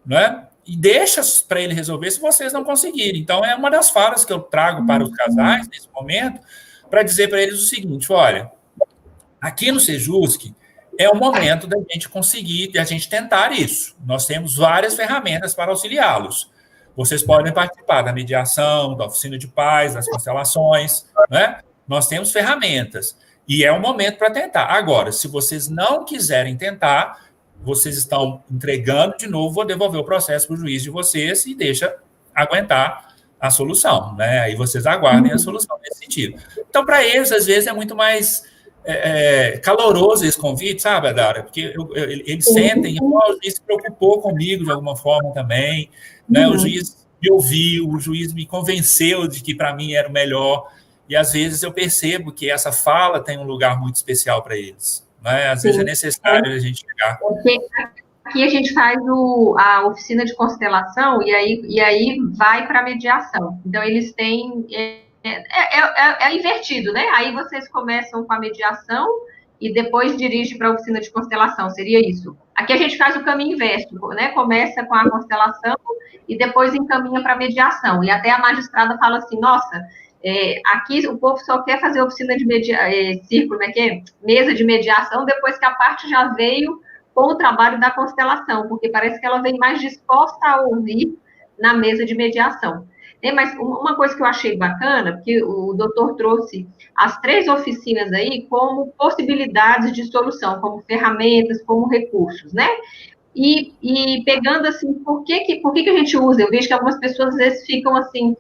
não é? E deixa para ele resolver se vocês não conseguirem. Então, é uma das falas que eu trago para os casais, nesse momento, para dizer para eles o seguinte, olha, aqui no Sejusc é o momento da gente conseguir, de a gente tentar isso. Nós temos várias ferramentas para auxiliá-los. Vocês podem participar da mediação, da oficina de paz, das constelações, né? Nós temos ferramentas. E é o momento para tentar. Agora, se vocês não quiserem tentar, vocês estão entregando de novo, vou devolver o processo para o juiz de vocês e deixa aguentar a solução, né? Aí vocês aguardem a solução nesse sentido. Então, para eles, às vezes, é muito mais caloroso esse convite, sabe, Adara? Porque eles sentem, o juiz se preocupou comigo de alguma forma também, né? O juiz me ouviu, o juiz me convenceu de que para mim era o melhor, e às vezes eu percebo que essa fala tem um lugar muito especial para eles, né? Às vezes é necessário a gente chegar. Aqui a gente faz a oficina de constelação e aí vai para a mediação. Então, eles têm... É invertido, né? Aí vocês começam com a mediação e depois dirige para a oficina de constelação, seria isso. Aqui a gente faz o caminho inverso, né? Começa com a constelação e depois encaminha para a mediação. E até a magistrada fala assim, nossa, aqui o povo só quer fazer oficina de círculo, né? Mesa de mediação, depois que a parte já veio com o trabalho da constelação, porque parece que ela vem mais disposta a ouvir na mesa de mediação. Mas uma coisa que eu achei bacana, porque o doutor trouxe as 3 oficinas aí como possibilidades de solução, como ferramentas, como recursos, né? E pegando assim, por que a gente usa? Eu vejo que algumas pessoas às vezes ficam assim,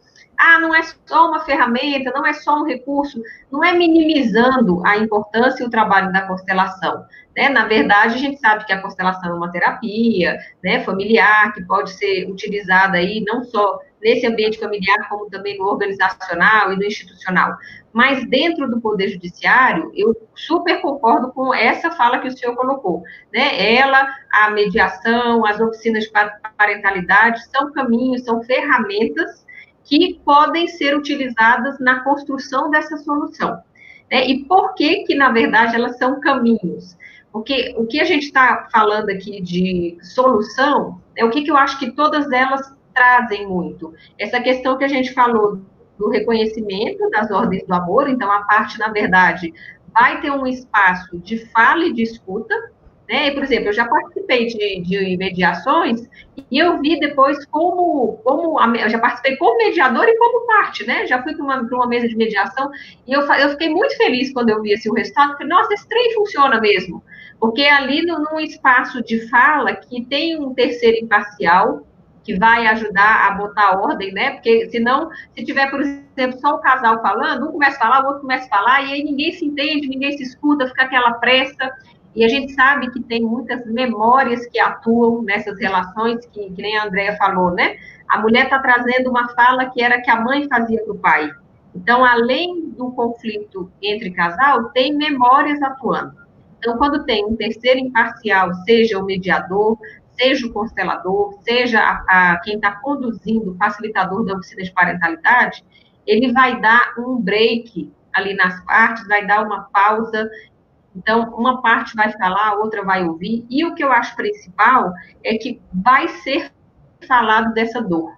não é só uma ferramenta, não é só um recurso, não é minimizando a importância e o trabalho da constelação, né? Na verdade, a gente sabe que a constelação é uma terapia, né, familiar, que pode ser utilizada aí não só nesse ambiente familiar, como também no organizacional e no institucional. Mas dentro do Poder Judiciário, eu super concordo com essa fala que o senhor colocou, né? A mediação, as oficinas de parentalidade, são caminhos, são ferramentas que podem ser utilizadas na construção dessa solução. né? E por que que, na verdade, elas são caminhos? Porque o que a gente está falando aqui de solução, é o que eu acho que todas elas trazem muito. Essa questão que a gente falou do reconhecimento das ordens do amor, então a parte, na verdade, vai ter um espaço de fala e de escuta, né? Por exemplo, eu já participei de mediações e eu vi depois eu já participei como mediadora e como parte, né? Já fui para uma mesa de mediação e eu fiquei muito feliz quando eu vi assim, o resultado, porque, nossa, esse trem funciona mesmo, porque ali num espaço de fala que tem um terceiro imparcial, que vai ajudar a botar ordem, né? Porque senão, se tiver, por exemplo, só o casal falando, um começa a falar, o outro começa a falar, e aí ninguém se entende, ninguém se escuta, fica aquela pressa. E a gente sabe que tem muitas memórias que atuam nessas relações, que nem a Andrea falou, né? A mulher está trazendo uma fala que era que a mãe fazia para o pai. Então, além do conflito entre casal, tem memórias atuando. Então, quando tem um terceiro imparcial, seja o mediador, seja o constelador, seja quem está conduzindo, o facilitador da oficina de parentalidade, ele vai dar um break ali nas partes, vai dar uma pausa. Então, uma parte vai falar, a outra vai ouvir, e o que eu acho principal é que vai ser falado dessa dor.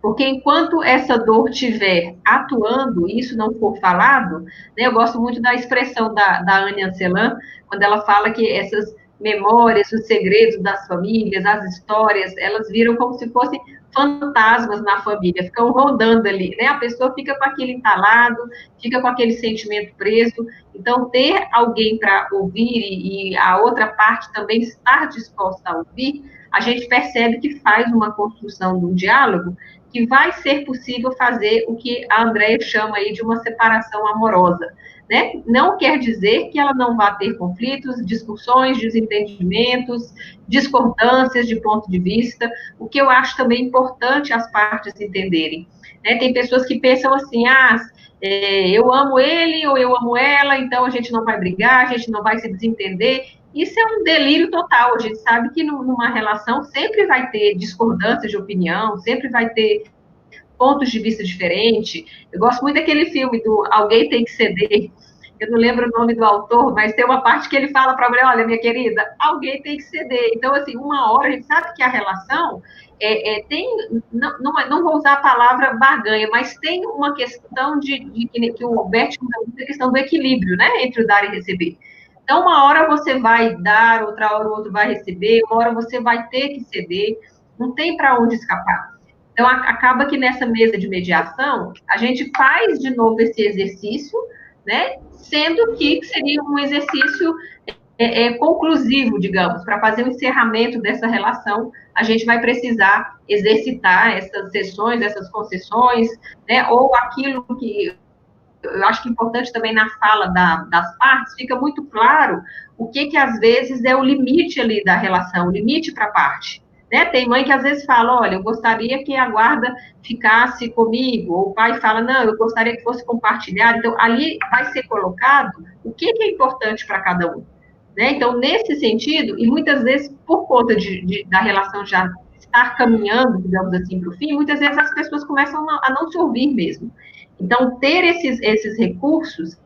Porque enquanto essa dor estiver atuando e isso não for falado, né, eu gosto muito da expressão da Anne Ancelan, quando ela fala que essas memórias, os segredos das famílias, as histórias, elas viram como se fossem fantasmas na família, ficam rondando ali, né? A pessoa fica com aquele entalado, fica com aquele sentimento preso. Então, ter alguém para ouvir e a outra parte também estar disposta a ouvir, a gente percebe que faz uma construção de um diálogo que vai ser possível fazer o que a Andrea chama aí de uma separação amorosa, né? Não quer dizer que ela não vá ter conflitos, discussões, desentendimentos, discordâncias de ponto de vista, o que eu acho também importante as partes entenderem, né? Tem pessoas que pensam assim, eu amo ele ou eu amo ela, então a gente não vai brigar, a gente não vai se desentender. Isso é um delírio total. A gente sabe que numa relação sempre vai ter discordâncias de opinião, sempre vai ter pontos de vista diferentes. Eu gosto muito daquele filme do Alguém Tem que Ceder. Eu não lembro o nome do autor, mas tem uma parte que ele fala para a mulher, olha, minha querida, alguém tem que ceder. Então, assim, uma hora a gente sabe que a relação não vou usar a palavra barganha, mas tem uma questão que o Bert usa, a questão do equilíbrio, né, entre o dar e receber. Então, uma hora você vai dar, outra hora o outro vai receber, uma hora você vai ter que ceder, não tem para onde escapar. Então, acaba que nessa mesa de mediação, a gente faz de novo esse exercício, né? Sendo que seria um exercício conclusivo, digamos, para fazer o encerramento dessa relação, a gente vai precisar exercitar essas sessões, essas concessões, né? Ou aquilo que eu acho que é importante também na fala das partes, fica muito claro o que às vezes é o limite ali da relação, o limite para a parte. Né? Tem mãe que às vezes fala, olha, eu gostaria que a guarda ficasse comigo, ou o pai fala, não, eu gostaria que fosse compartilhado. Então, ali vai ser colocado o que é importante para cada um. Né? Então, nesse sentido, e muitas vezes, por conta da relação já estar caminhando, digamos assim, para o fim, muitas vezes as pessoas começam a não se ouvir mesmo. Então, ter esses recursos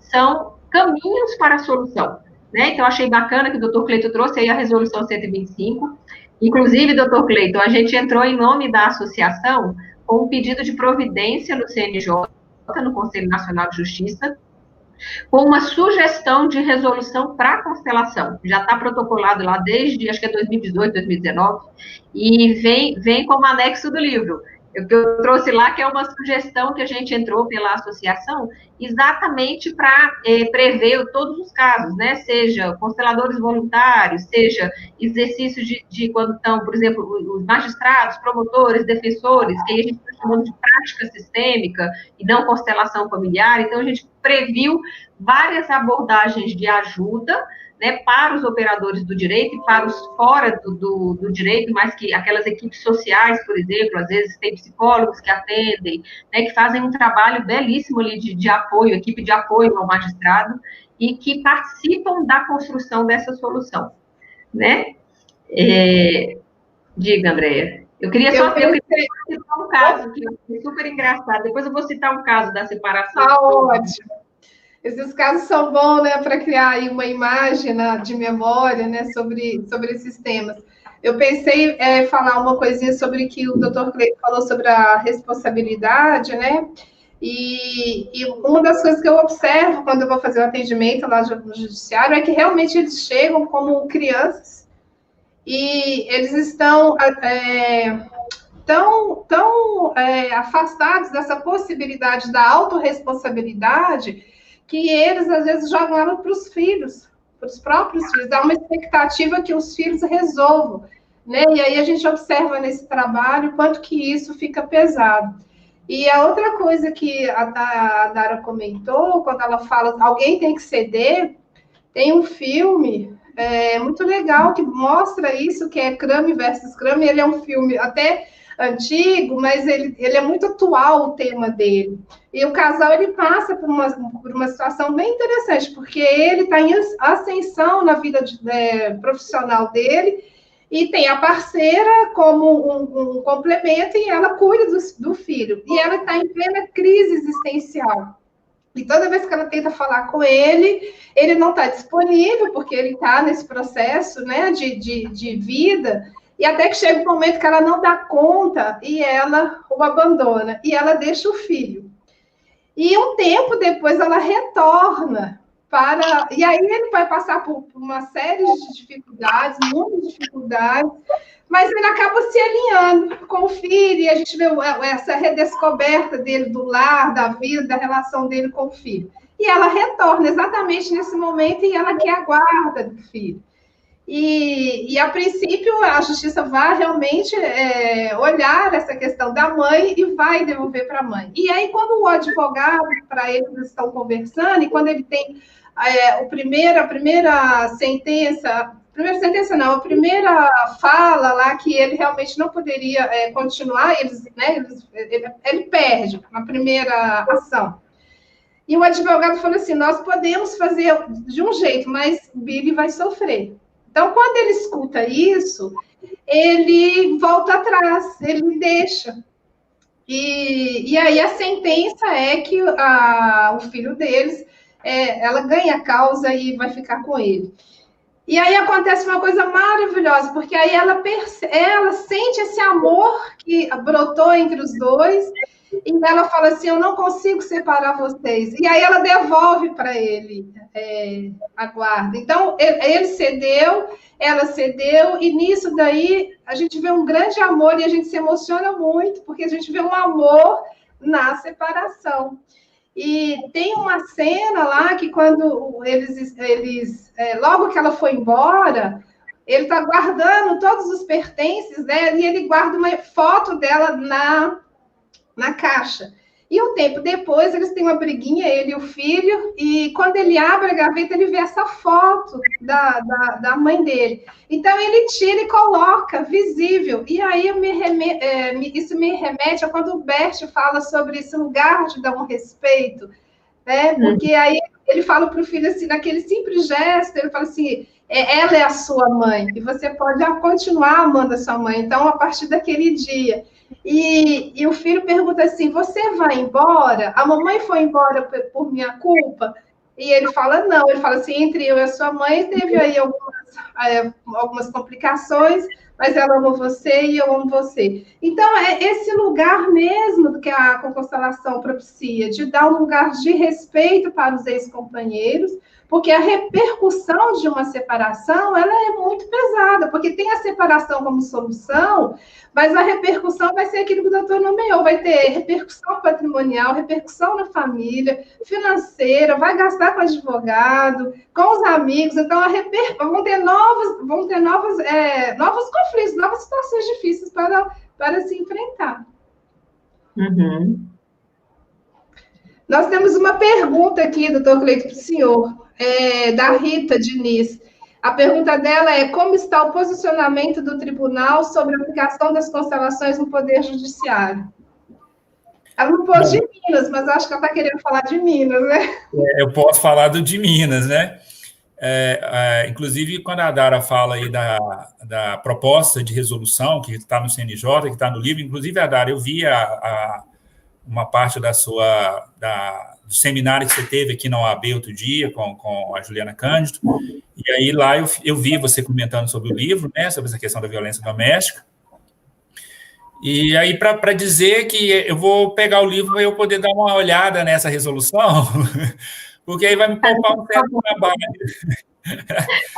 são caminhos para a solução. Né? Então, achei bacana que o doutor Cleito trouxe aí a resolução 125. Inclusive, doutor Cleito, a gente entrou em nome da associação com um pedido de providência no CNJ, no Conselho Nacional de Justiça, com uma sugestão de resolução para constelação. Já está protocolado lá desde, acho que é 2018, 2019, e vem como anexo do livro. O que eu trouxe lá, que é uma sugestão que a gente entrou pela associação, exatamente para prever todos os casos, né? Seja consteladores voluntários, seja exercícios de quando estão, por exemplo, os magistrados, promotores, defensores, que a gente está chamando de prática sistêmica e não constelação familiar. Então, a gente previu várias abordagens de ajuda, né, para os operadores do direito e para os fora do direito, mas que aquelas equipes sociais, por exemplo, às vezes tem psicólogos que atendem, né, que fazem um trabalho belíssimo ali de apoio, equipe de apoio ao magistrado, e que participam da construção dessa solução, né? Diga, Andréia. Eu queria citar um caso que é super engraçado, depois eu vou citar um caso da separação. Ótimo. Esses casos são bons, né, para criar aí uma imagem de memória, né, sobre esses temas. Eu pensei falar uma coisinha sobre que o Dr. Cleiton falou sobre a responsabilidade, né? E uma das coisas que eu observo quando eu vou fazer o atendimento lá no judiciário é que realmente eles chegam como crianças e eles estão tão afastados dessa possibilidade da autorresponsabilidade que eles, às vezes, jogam ela para os filhos, para os próprios filhos. Dá uma expectativa que os filhos resolvam, né? E aí a gente observa nesse trabalho quanto que isso fica pesado. E a outra coisa que a Dara comentou, quando ela fala alguém tem que ceder, tem um filme muito legal que mostra isso, que é Crumb versus Crumb. Ele é um filme até antigo, mas ele é muito atual, o tema dele. E o casal, ele passa por uma situação bem interessante, porque ele está em ascensão na vida profissional dele, e tem a parceira como um complemento, e ela cuida do filho. E ela está em plena crise existencial. E toda vez que ela tenta falar com ele não está disponível, porque ele está nesse processo, né, de vida, e até que chega um momento que ela não dá conta e ela o abandona, e ela deixa o filho. E um tempo depois ela retorna e aí ele vai passar por uma série de dificuldades, muitas dificuldades, mas ele acaba se alinhando com o filho, e a gente vê essa redescoberta dele do lar, da vida, da relação dele com o filho. E ela retorna exatamente nesse momento, e ela quer a guarda do filho. E a princípio, a justiça vai realmente olhar essa questão da mãe e vai devolver para a mãe. E aí, quando o advogado, para eles estão conversando, e quando ele tem a primeira sentença não, a primeira fala lá que ele realmente não poderia continuar, ele perde na primeira ação. E o advogado falou assim, nós podemos fazer de um jeito, mas Billy vai sofrer. Então, quando ele escuta isso, ele volta atrás, ele deixa. E aí a sentença é que o filho deles, ela ganha a causa e vai ficar com ele. E aí acontece uma coisa maravilhosa, porque aí ela sente esse amor que brotou entre os dois, e ela fala assim, eu não consigo separar vocês. E aí ela devolve para ele a guarda. Então, ele cedeu, ela cedeu, e nisso daí a gente vê um grande amor, e a gente se emociona muito, porque a gente vê um amor na separação. E tem uma cena lá que quando logo que ela foi embora, ele está guardando todos os pertences dela, e ele guarda uma foto dela na caixa. E um tempo depois, eles têm uma briguinha, ele e o filho, e quando ele abre a gaveta, ele vê essa foto da mãe dele. Então, ele tira e coloca, visível. E aí, isso me remete a quando o Bert fala sobre esse lugar de dar um respeito, né? Porque aí ele fala para o filho, assim, naquele simples gesto, ele fala assim, ela é a sua mãe, e você pode continuar amando a sua mãe. Então, a partir daquele dia... E o filho pergunta assim, você vai embora? A mamãe foi embora por minha culpa? E ele fala, não. Ele fala assim, entre eu e a sua mãe teve aí algumas complicações, mas ela ama você e eu amo você. Então, é esse lugar mesmo que a Constelação propicia, de dar um lugar de respeito para os ex-companheiros, porque a repercussão de uma separação, ela é muito pesada, porque tem a separação como solução, mas a repercussão vai ser aquilo que o doutor nomeou, vai ter repercussão patrimonial, repercussão na família, financeira, vai gastar com advogado, com os amigos, então vão ter novos conflitos, novas situações difíceis para se enfrentar. Uhum. Nós temos uma pergunta aqui, doutor Cleiton, para o senhor, da Rita Diniz. A pergunta dela é: como está o posicionamento do tribunal sobre a aplicação das constelações no Poder Judiciário? Ela não pôs de Minas, mas acho que ela está querendo falar de Minas, né? Eu posso falar de Minas, né? Inclusive, quando a Dara fala aí da proposta de resolução que está no CNJ, que está no livro, inclusive, a Dara, eu vi uma parte do seminário que você teve aqui na OAB outro dia com a Juliana Cândido, e aí lá eu vi você comentando sobre o livro, né, sobre essa questão da violência doméstica, e aí para dizer que eu vou pegar o livro para eu poder dar uma olhada nessa resolução, porque aí vai me poupar um certo trabalho.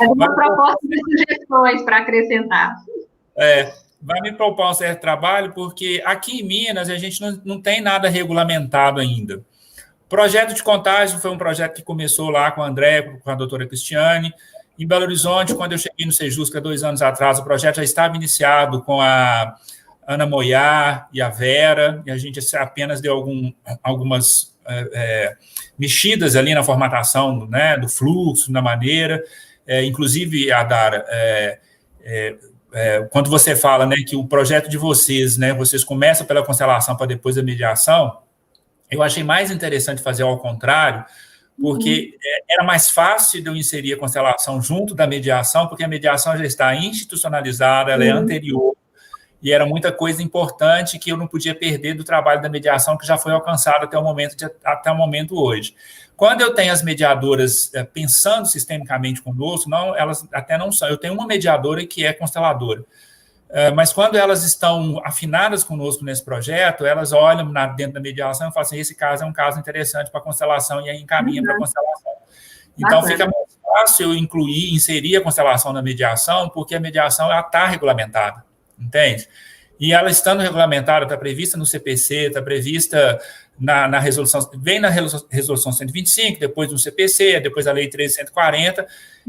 Uma proposta de sugestões para acrescentar. Vai me propor um certo trabalho, porque aqui em Minas a gente não tem nada regulamentado ainda. O projeto de contágio foi um projeto que começou lá com a André, com a doutora Cristiane. Em Belo Horizonte, quando eu cheguei no Sejusca 2 anos atrás, o projeto já estava iniciado com a Ana Moyar e a Vera, e a gente apenas deu algumas mexidas ali na formatação, né, do fluxo, na maneira. Inclusive, Adara, quando você fala, né, que o projeto de vocês, né, vocês começam pela constelação para depois a mediação, eu achei mais interessante fazer ao contrário, porque era mais fácil de eu inserir a constelação junto da mediação, porque a mediação já está institucionalizada, ela é anterior, e era muita coisa importante que eu não podia perder do trabalho da mediação que já foi alcançado até o momento hoje. Quando eu tenho as mediadoras pensando sistemicamente conosco, elas até não são. Eu tenho uma mediadora que é consteladora, mas quando elas estão afinadas conosco nesse projeto, elas olham dentro da mediação e falam assim, esse caso é um caso interessante para a constelação, e aí encaminha para a constelação. Então, fica mais fácil eu inserir a constelação na mediação, porque a mediação está regulamentada, entende? E ela estando regulamentada, está prevista no CPC, está prevista na resolução, vem na resolução 125, depois no CPC, depois a lei 13.140.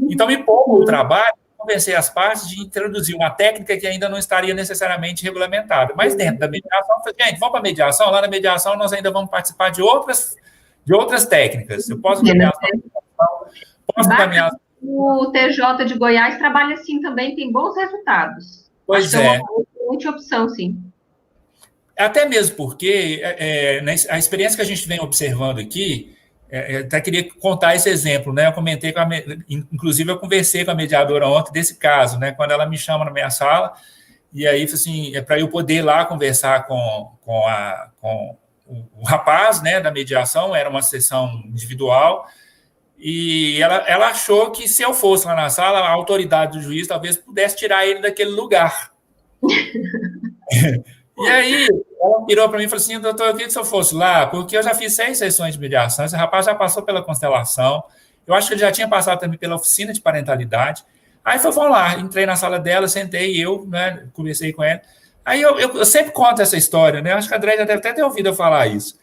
Então, me poupa o trabalho de convencer as partes de introduzir uma técnica que ainda não estaria necessariamente regulamentada. Mas dentro da mediação, gente, vamos para a mediação, lá na mediação nós ainda vamos participar de outras técnicas. Eu posso caminhar... O TJ de Goiás trabalha assim também, tem bons resultados. Pois é. É uma excelente opção, sim. Até mesmo porque a experiência que a gente vem observando aqui, até queria contar esse exemplo, né? Eu comentei inclusive eu conversei com a mediadora ontem desse caso, né? Quando ela me chama na minha sala, e aí assim, para eu poder ir lá conversar com o rapaz, né, da mediação, era uma sessão individual, e ela achou que se eu fosse lá na sala, a autoridade do juiz talvez pudesse tirar ele daquele lugar. E aí, ela virou para mim e falou assim, doutor, eu queria que se eu fosse lá, porque eu já fiz 6 sessões de mediação, esse rapaz já passou pela constelação, eu acho que ele já tinha passado também pela oficina de parentalidade. Aí vamos lá, entrei na sala dela, sentei, né, conversei com ela. Aí eu sempre conto essa história, né, acho que a André já deve até ter ouvido eu falar isso.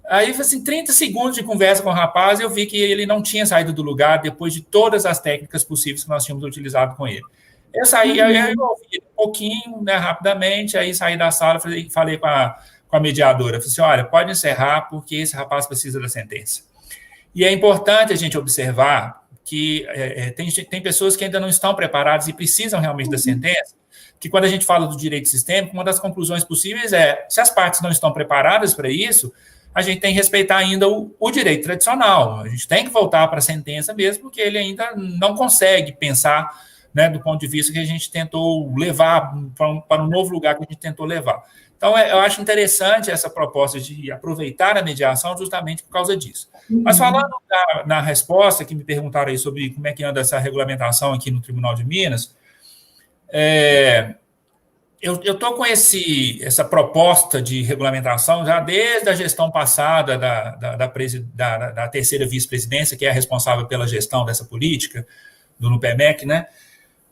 Aí, assim, 30 segundos de conversa com o rapaz, eu vi que ele não tinha saído do lugar depois de todas as técnicas possíveis que nós tínhamos utilizado com ele. Eu saí, aí eu ouvi um pouquinho, né, rapidamente, aí saí da sala, falei com a mediadora, falei assim, olha, pode encerrar, porque esse rapaz precisa da sentença. E é importante a gente observar que tem pessoas que ainda não estão preparadas e precisam realmente da sentença, que quando a gente fala do direito sistêmico, uma das conclusões possíveis se as partes não estão preparadas para isso, a gente tem que respeitar ainda o direito tradicional, a gente tem que voltar para a sentença mesmo, porque ele ainda não consegue pensar, né, do ponto de vista que a gente tentou levar para um novo lugar que a gente tentou levar. Então, eu acho interessante essa proposta de aproveitar a mediação justamente por causa disso. Mas falando na resposta que me perguntaram aí sobre como é que anda essa regulamentação aqui no Tribunal de Minas, eu estou com essa proposta de regulamentação já desde a gestão passada da terceira vice-presidência, que é a responsável pela gestão dessa política, do NUPEMEC, né?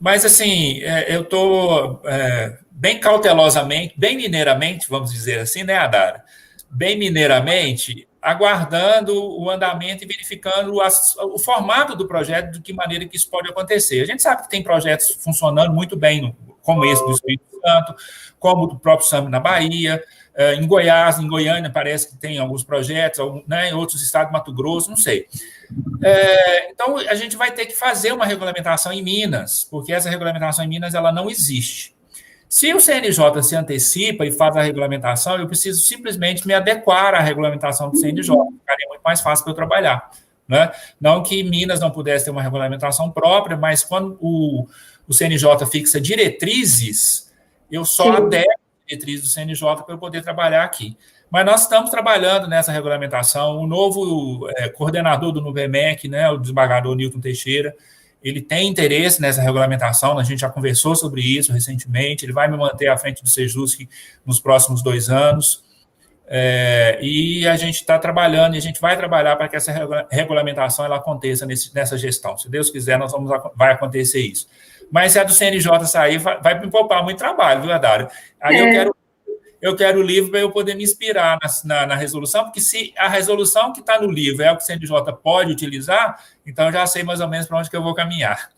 Mas, assim, eu estou bem cautelosamente, bem mineiramente, vamos dizer assim, né, Adara? Bem mineiramente, aguardando o andamento e verificando o formato do projeto, de que maneira que isso pode acontecer. A gente sabe que tem projetos funcionando muito bem, como esse do Espírito Santo, como do próprio SAMI na Bahia, em Goiás, em Goiânia, parece que tem alguns projetos, né, em outros estados, Mato Grosso, não sei. Então, a gente vai ter que fazer uma regulamentação em Minas, porque essa regulamentação em Minas ela não existe. Se o CNJ se antecipa e faz a regulamentação, eu preciso simplesmente me adequar à regulamentação do CNJ, ficaria muito mais fácil para eu trabalhar, né? Não que Minas não pudesse ter uma regulamentação própria, mas quando o CNJ fixa diretrizes, eu só adequo a diretriz do CNJ para eu poder trabalhar aqui. Mas nós estamos trabalhando nessa regulamentação. O novo coordenador do Nubemec, né, o desembargador Newton Teixeira, ele tem interesse nessa regulamentação, a gente já conversou sobre isso recentemente, ele vai me manter à frente do Sejusc nos próximos 2 anos, e a gente está trabalhando, e a gente vai trabalhar para que essa regulamentação ela aconteça nessa gestão. Se Deus quiser, vai acontecer isso. Mas se a do CNJ sair, vai me poupar muito trabalho, viu, Adário? Aí eu quero o livro para eu poder me inspirar na resolução, porque se a resolução que está no livro é o que o CNJ pode utilizar, então eu já sei mais ou menos para onde que eu vou caminhar.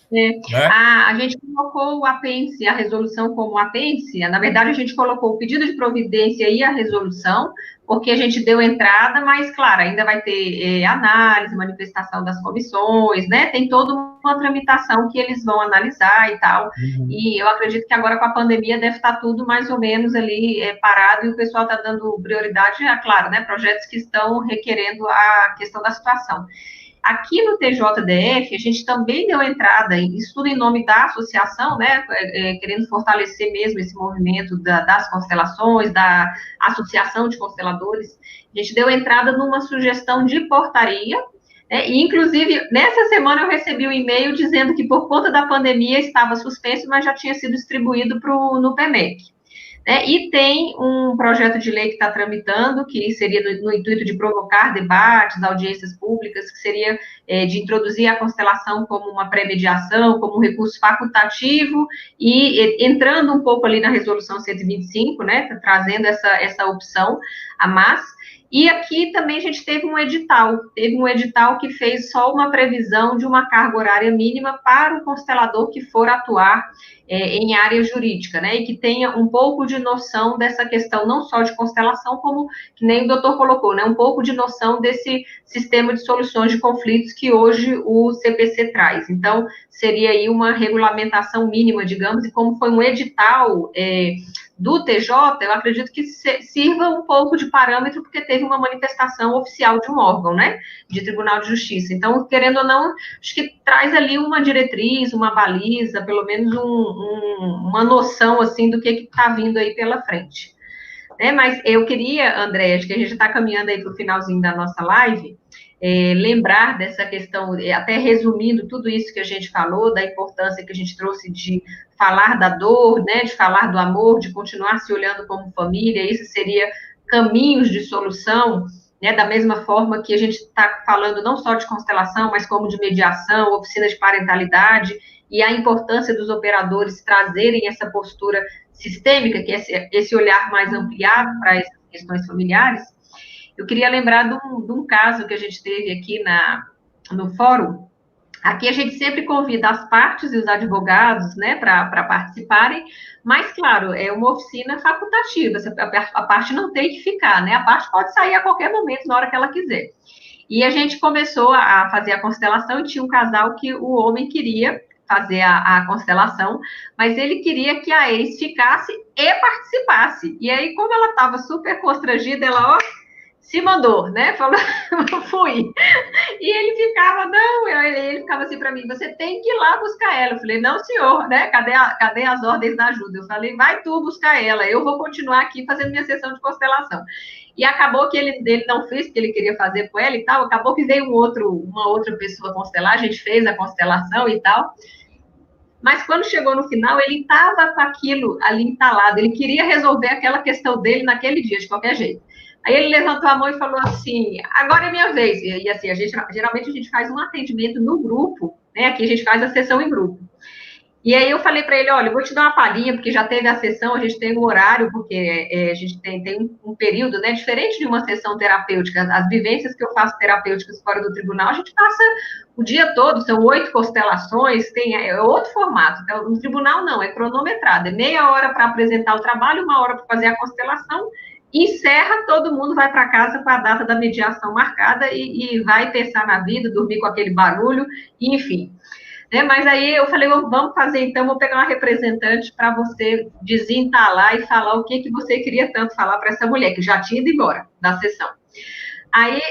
Né? A gente colocou o apêndice, a resolução como apêndice, na verdade a gente colocou o pedido de providência e a resolução, porque a gente deu entrada, mas, claro, ainda vai ter análise, manifestação das comissões, né, tem toda uma tramitação que eles vão analisar e tal, e eu acredito que agora com a pandemia deve estar tudo mais ou menos ali parado, e o pessoal está dando prioridade, claro, né, projetos que estão requerendo a questão da situação. Aqui no TJDF, a gente também deu entrada, isso tudo em nome da associação, né, querendo fortalecer mesmo esse movimento das constelações, da Associação de Consteladores. A gente deu entrada numa sugestão de portaria, né, e inclusive, nessa semana eu recebi um e-mail dizendo que por conta da pandemia estava suspenso, mas já tinha sido distribuído para o Nupemec. E tem um projeto de lei que está tramitando, que seria no intuito de provocar debates, audiências públicas, que seria de introduzir a constelação como uma pré-mediação, como um recurso facultativo, e entrando um pouco ali na resolução 125, né, trazendo essa opção a mais. E aqui também a gente teve um edital que fez só uma previsão de uma carga horária mínima para o constelador que for atuar em área jurídica, né, e que tenha um pouco de noção dessa questão, não só de constelação, como, que nem o doutor colocou, né, um pouco de noção desse sistema de soluções de conflitos que hoje o CPC traz. Então, seria aí uma regulamentação mínima, digamos, e como foi um edital do TJ, eu acredito que sirva um pouco de parâmetro, porque teve uma manifestação oficial de um órgão, né, de Tribunal de Justiça. Então, querendo ou não, acho que traz ali uma diretriz, uma baliza, pelo menos uma noção, assim, do que está vindo aí pela frente. Mas eu queria, André, acho que a gente está caminhando aí para o finalzinho da nossa live, lembrar dessa questão, até resumindo tudo isso que a gente falou, da importância que a gente trouxe de falar da dor, né, de falar do amor, de continuar se olhando como família, isso seria caminhos de solução, né, da mesma forma que a gente está falando não só de constelação, mas como de mediação, oficina de parentalidade, e a importância dos operadores trazerem essa postura sistêmica, que é esse olhar mais ampliado para essas questões familiares. Eu queria lembrar de um caso que a gente teve aqui no fórum. Aqui a gente sempre convida as partes e os advogados, né, para participarem, mas, claro, é uma oficina facultativa, a parte não tem que ficar, né, a parte pode sair a qualquer momento, na hora que ela quiser. E a gente começou a fazer a constelação, e tinha um casal que o homem queria fazer a constelação, mas ele queria que a ex ficasse e participasse. E aí, como ela estava super constrangida, ela, se mandou, né? Falou, fui. E ele ficava, ele ficava assim para mim, você tem que ir lá buscar ela. Eu falei, não, senhor, né? Cadê as ordens da ajuda? Eu falei, vai tu buscar ela, eu vou continuar aqui fazendo minha sessão de constelação. E acabou que ele não fez o que ele queria fazer com ela e tal, acabou que veio uma outra pessoa constelar, a gente fez a constelação e tal. Mas quando chegou no final, ele estava com aquilo ali entalado, ele queria resolver aquela questão dele naquele dia, de qualquer jeito. Aí ele levantou a mão e falou assim, agora é minha vez. E assim, geralmente a gente faz um atendimento no grupo, né? Aqui a gente faz a sessão em grupo. E aí eu falei para ele, olha, eu vou te dar uma palhinha, porque já teve a sessão, a gente tem um horário, porque a gente tem um período, né, diferente de uma sessão terapêutica. As vivências que eu faço terapêuticas fora do tribunal, a gente passa o dia todo, são 8 constelações, é outro formato. Então, no tribunal não, é cronometrado, é meia hora para apresentar o trabalho, 1 hora para fazer a constelação, encerra, todo mundo vai para casa com a data da mediação marcada e vai pensar na vida, dormir com aquele barulho, enfim. Mas aí eu falei, vamos fazer então, vou pegar uma representante para você desentalar e falar o que você queria tanto falar para essa mulher, que já tinha ido embora da sessão. Aí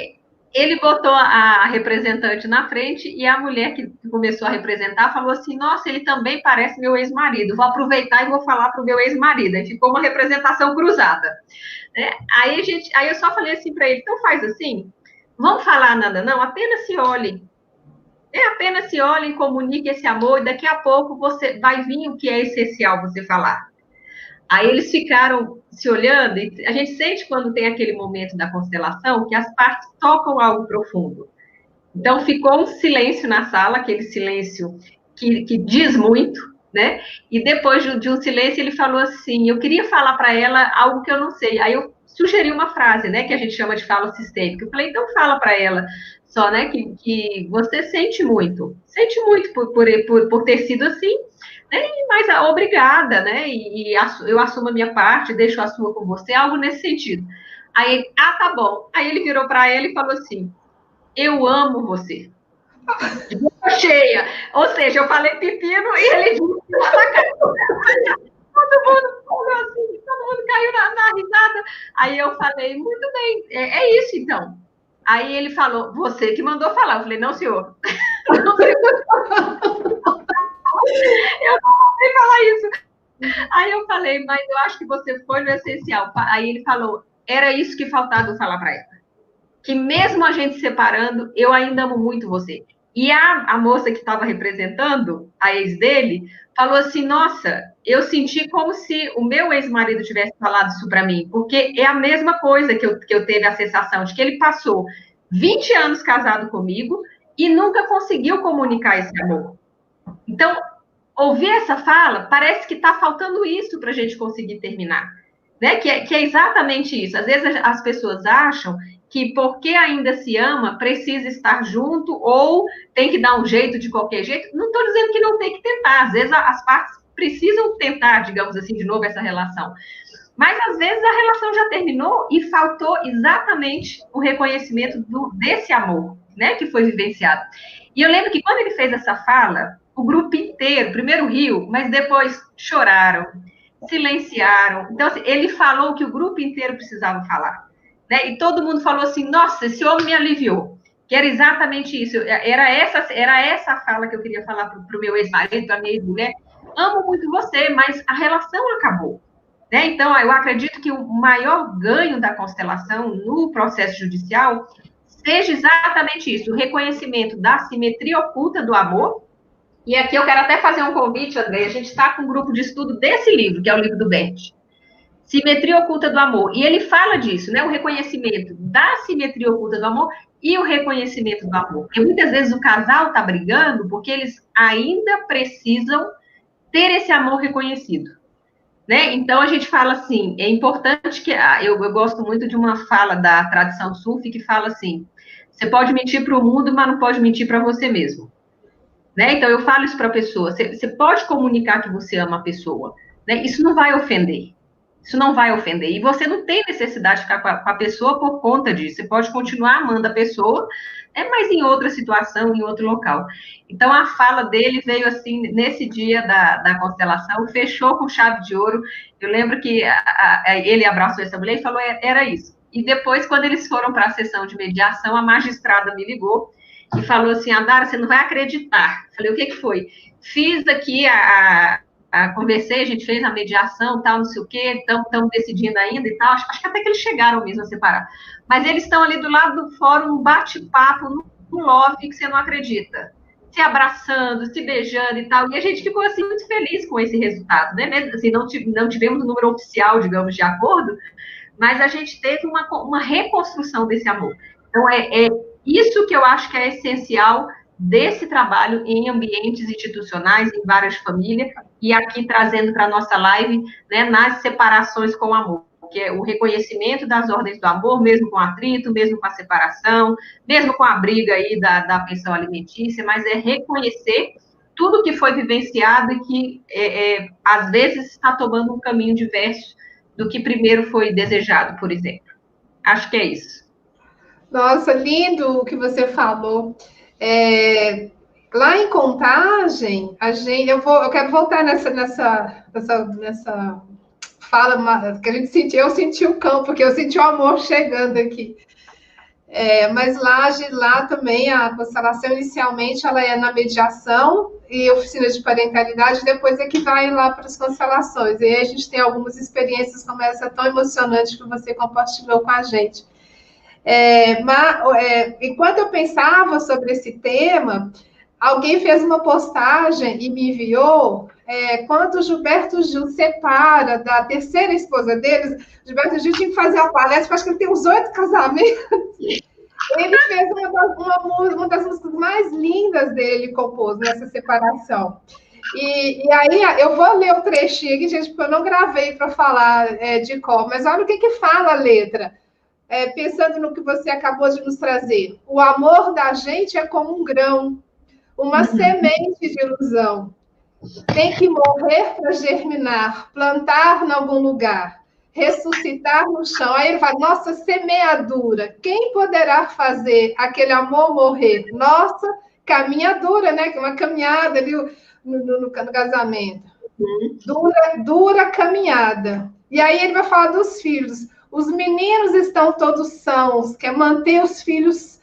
ele botou a representante na frente e a mulher que começou a representar falou assim, nossa, ele também parece meu ex-marido, vou aproveitar e vou falar para o meu ex-marido. Aí ficou uma representação cruzada. Né? Aí eu só falei assim para ele, então faz assim, vamos falar nada não, apenas se olhem. Apenas se olhem, comuniquem esse amor, e daqui a pouco você vai vir o que é essencial você falar. Aí eles ficaram se olhando, e a gente sente quando tem aquele momento da constelação que as partes tocam algo profundo. Então ficou um silêncio na sala, aquele silêncio que diz muito, né? E depois de um silêncio ele falou assim, eu queria falar para ela algo que eu não sei. Aí eu sugeri uma frase, né, que a gente chama de fala sistêmica. Eu falei, então fala para ela só, né, que você sente muito por ter sido assim, né, mas obrigada, né, e eu assumo a minha parte, deixo a sua com você, algo nesse sentido. Aí, tá bom. Aí ele virou para ela e falou assim, eu amo você. De boca cheia. Ou seja, eu falei pepino e ele disse todo mundo caiu na risada. Aí eu falei, muito bem, é isso então. Aí ele falou, você que mandou falar. Eu falei, não, senhor. Não, senhor. Eu não vou falar isso. Aí eu falei, mas eu acho que você foi no essencial. Aí ele falou, era isso que faltava eu falar para ela. Que mesmo a gente separando, eu ainda amo muito você. E a moça que estava representando, a ex dele, falou assim, nossa, eu senti como se o meu ex-marido tivesse falado isso para mim, porque é a mesma coisa que eu teve a sensação de que ele passou 20 anos casado comigo e nunca conseguiu comunicar esse amor. Então, ouvir essa fala, parece que está faltando isso para a gente conseguir terminar. Né? Que é exatamente isso. Às vezes as pessoas acham que porque ainda se ama, precisa estar junto ou tem que dar um jeito de qualquer jeito. Não estou dizendo que não tem que tentar. Às vezes as partes precisam tentar, digamos assim, de novo essa relação. Mas às vezes a relação já terminou e faltou exatamente o reconhecimento desse amor, né, que foi vivenciado. E eu lembro que quando ele fez essa fala, o grupo inteiro, primeiro riu, mas depois choraram, silenciaram. Então, assim, ele falou o que o grupo inteiro precisava falar. Né? E todo mundo falou assim, nossa, esse homem me aliviou. Que era exatamente isso. Era essa fala que eu queria falar para o meu ex-marido, para a minha ex-mulher. Amo muito você, mas a relação acabou. Né? Então, eu acredito que o maior ganho da constelação no processo judicial seja exatamente isso, o reconhecimento da simetria oculta do amor. E aqui eu quero até fazer um convite, André, a gente está com um grupo de estudo desse livro, que é o livro do Bert. Simetria oculta do amor. E ele fala disso, né? O reconhecimento da simetria oculta do amor e o reconhecimento do amor. Porque muitas vezes o casal está brigando porque eles ainda precisam ter esse amor reconhecido. Né? Então, a gente fala assim, é importante que... Eu gosto muito de uma fala da tradição sufi que fala assim, você pode mentir para o mundo, mas não pode mentir para você mesmo. Né? Então, eu falo isso para a pessoa, você pode comunicar que você ama a pessoa. Né? Isso não vai ofender. Isso não vai ofender. E você não tem necessidade de ficar com a pessoa por conta disso. Você pode continuar amando a pessoa, mas em outra situação, em outro local. Então, a fala dele veio assim, nesse dia da constelação, fechou com chave de ouro. Eu lembro que ele abraçou essa mulher e falou, era isso. E depois, quando eles foram para a sessão de mediação, a magistrada me ligou e falou assim, Andara, você não vai acreditar. Falei, o que foi? Fiz aqui conversei, a gente fez a mediação, tal, não sei o quê, estamos decidindo ainda e tal, acho que até que eles chegaram mesmo a separar. Mas eles estão ali do lado do fórum, um bate-papo, no love, que você não acredita. Se abraçando, se beijando e tal, e a gente ficou, assim, muito feliz com esse resultado, né? Mesmo assim, não tivemos o número oficial, digamos, de acordo, mas a gente teve uma reconstrução desse amor. Então, é isso que eu acho que é essencial desse trabalho em ambientes institucionais, em várias famílias, e aqui trazendo para a nossa live, né, nas separações com amor, que é o reconhecimento das ordens do amor, mesmo com atrito, mesmo com a separação, mesmo com a briga aí da pensão alimentícia, mas é reconhecer tudo que foi vivenciado e que, às vezes, está tomando um caminho diverso do que primeiro foi desejado, por exemplo. Acho que é isso. Nossa, lindo o que você falou. Lá em Contagem, eu quero voltar nessa fala que a gente sentiu. Eu senti o campo, porque eu senti o amor chegando aqui. Mas lá também a constelação, inicialmente, ela é na mediação e oficina de parentalidade, depois é que vai lá para as constelações. E aí a gente tem algumas experiências como essa tão emocionante que você compartilhou com a gente. Enquanto eu pensava sobre esse tema, alguém fez uma postagem e me enviou quando o Gilberto Gil separa da terceira esposa deles. O Gilberto Gil tinha que fazer a palestra, acho que ele tem uns 8 casamentos. Ele fez uma das músicas mais lindas dele, ele compôs nessa separação. E aí, eu vou ler o trechinho aqui, gente, porque eu não gravei para falar de cor, mas olha o que fala a letra. Pensando no que você acabou de nos trazer. O amor da gente é como um grão, uma semente de ilusão. Tem que morrer para germinar, plantar em algum lugar, ressuscitar no chão. Aí ele fala, nossa, semeadura. Quem poderá fazer aquele amor morrer? Nossa, caminhadura, né? Que é uma caminhada ali no casamento. Dura caminhada. E aí ele vai falar dos filhos. Os meninos estão todos sãos, quer manter os filhos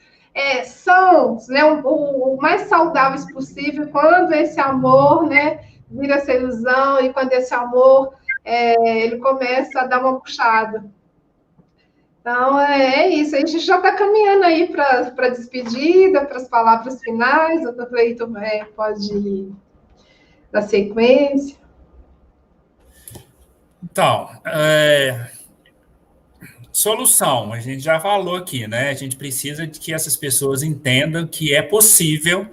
sãos, né, o mais saudáveis possível, quando esse amor, né, vira essa ilusão, e quando esse amor, ele começa a dar uma puxada. Então, é isso. A gente já está caminhando aí para a despedida, para as palavras finais. O doutor Cleiton pode dar sequência. Então, solução, a gente já falou aqui, né? A gente precisa de que essas pessoas entendam que é possível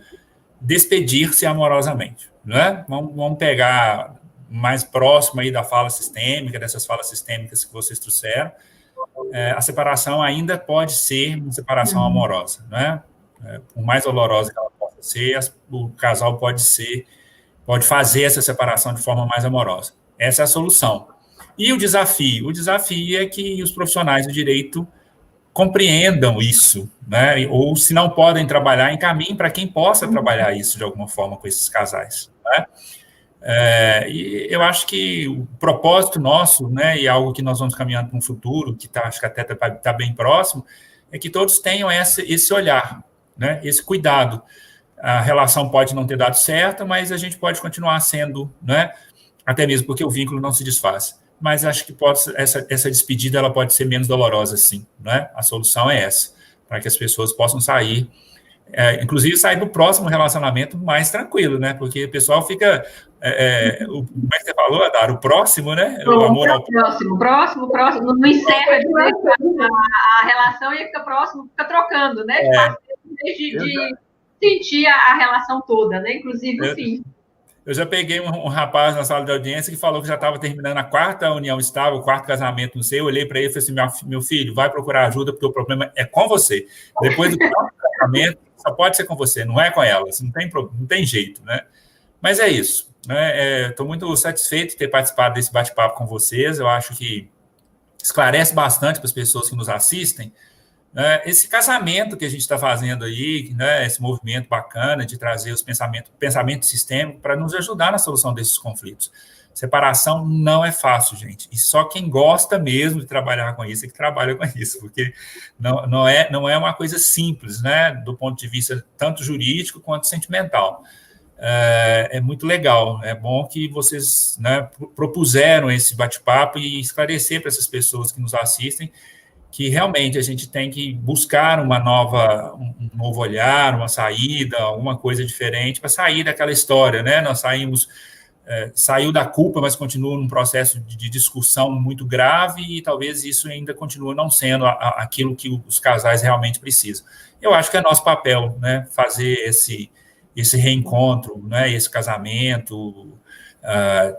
despedir-se amorosamente, né? Vamos pegar mais próximo aí da fala sistêmica, dessas falas sistêmicas que vocês trouxeram. A separação ainda pode ser uma separação amorosa, né? Por mais dolorosa que ela possa ser, o casal pode fazer essa separação de forma mais amorosa. Essa é a solução. E o desafio? O desafio é que os profissionais do direito compreendam isso, né? Ou, se não podem trabalhar, encaminhem para quem possa trabalhar isso de alguma forma com esses casais, né? E eu acho que o propósito nosso, né, e algo que nós vamos caminhando para um futuro, que acho que até está bem próximo, é que todos tenham esse olhar, né, esse cuidado. A relação pode não ter dado certo, mas a gente pode continuar sendo, né, até mesmo porque o vínculo não se desfaz. Mas acho que essa despedida ela pode ser menos dolorosa, sim, né? A solução é essa, para que as pessoas possam sair, inclusive sair do próximo relacionamento mais tranquilo, né? Porque o pessoal fica, como é que você falou, Adara? O próximo, né? O amor ao próximo, não encerra a relação e fica próximo, fica trocando, né? De sentir a relação toda, né? Inclusive o fim. Eu já peguei um rapaz na sala de audiência que falou que já estava terminando a 4ª união estável, o 4º casamento, não sei. Eu olhei para ele e falei assim, meu filho, vai procurar ajuda, porque o problema é com você. Depois do 4º casamento, só pode ser com você, não é com elas, não tem jeito, né? Mas é isso, né? Estou muito satisfeito de ter participado desse bate-papo com vocês. Eu acho que esclarece bastante para as pessoas que nos assistem, esse casamento que a gente está fazendo aí, né, esse movimento bacana de trazer os pensamento sistêmico para nos ajudar na solução desses conflitos. Separação não é fácil, gente, e só quem gosta mesmo de trabalhar com isso é que trabalha com isso, porque não é uma coisa simples, né, do ponto de vista tanto jurídico quanto sentimental. É muito legal, é bom que vocês, né, propuseram esse bate-papo e esclarecer para essas pessoas que nos assistem que realmente a gente tem que buscar um novo olhar, uma saída, alguma coisa diferente para sair daquela história, né? Nós saiu da culpa, mas continua num processo de discussão muito grave e talvez isso ainda continue não sendo aquilo que os casais realmente precisam. Eu acho que é nosso papel, né? Fazer esse reencontro, né? Esse casamento,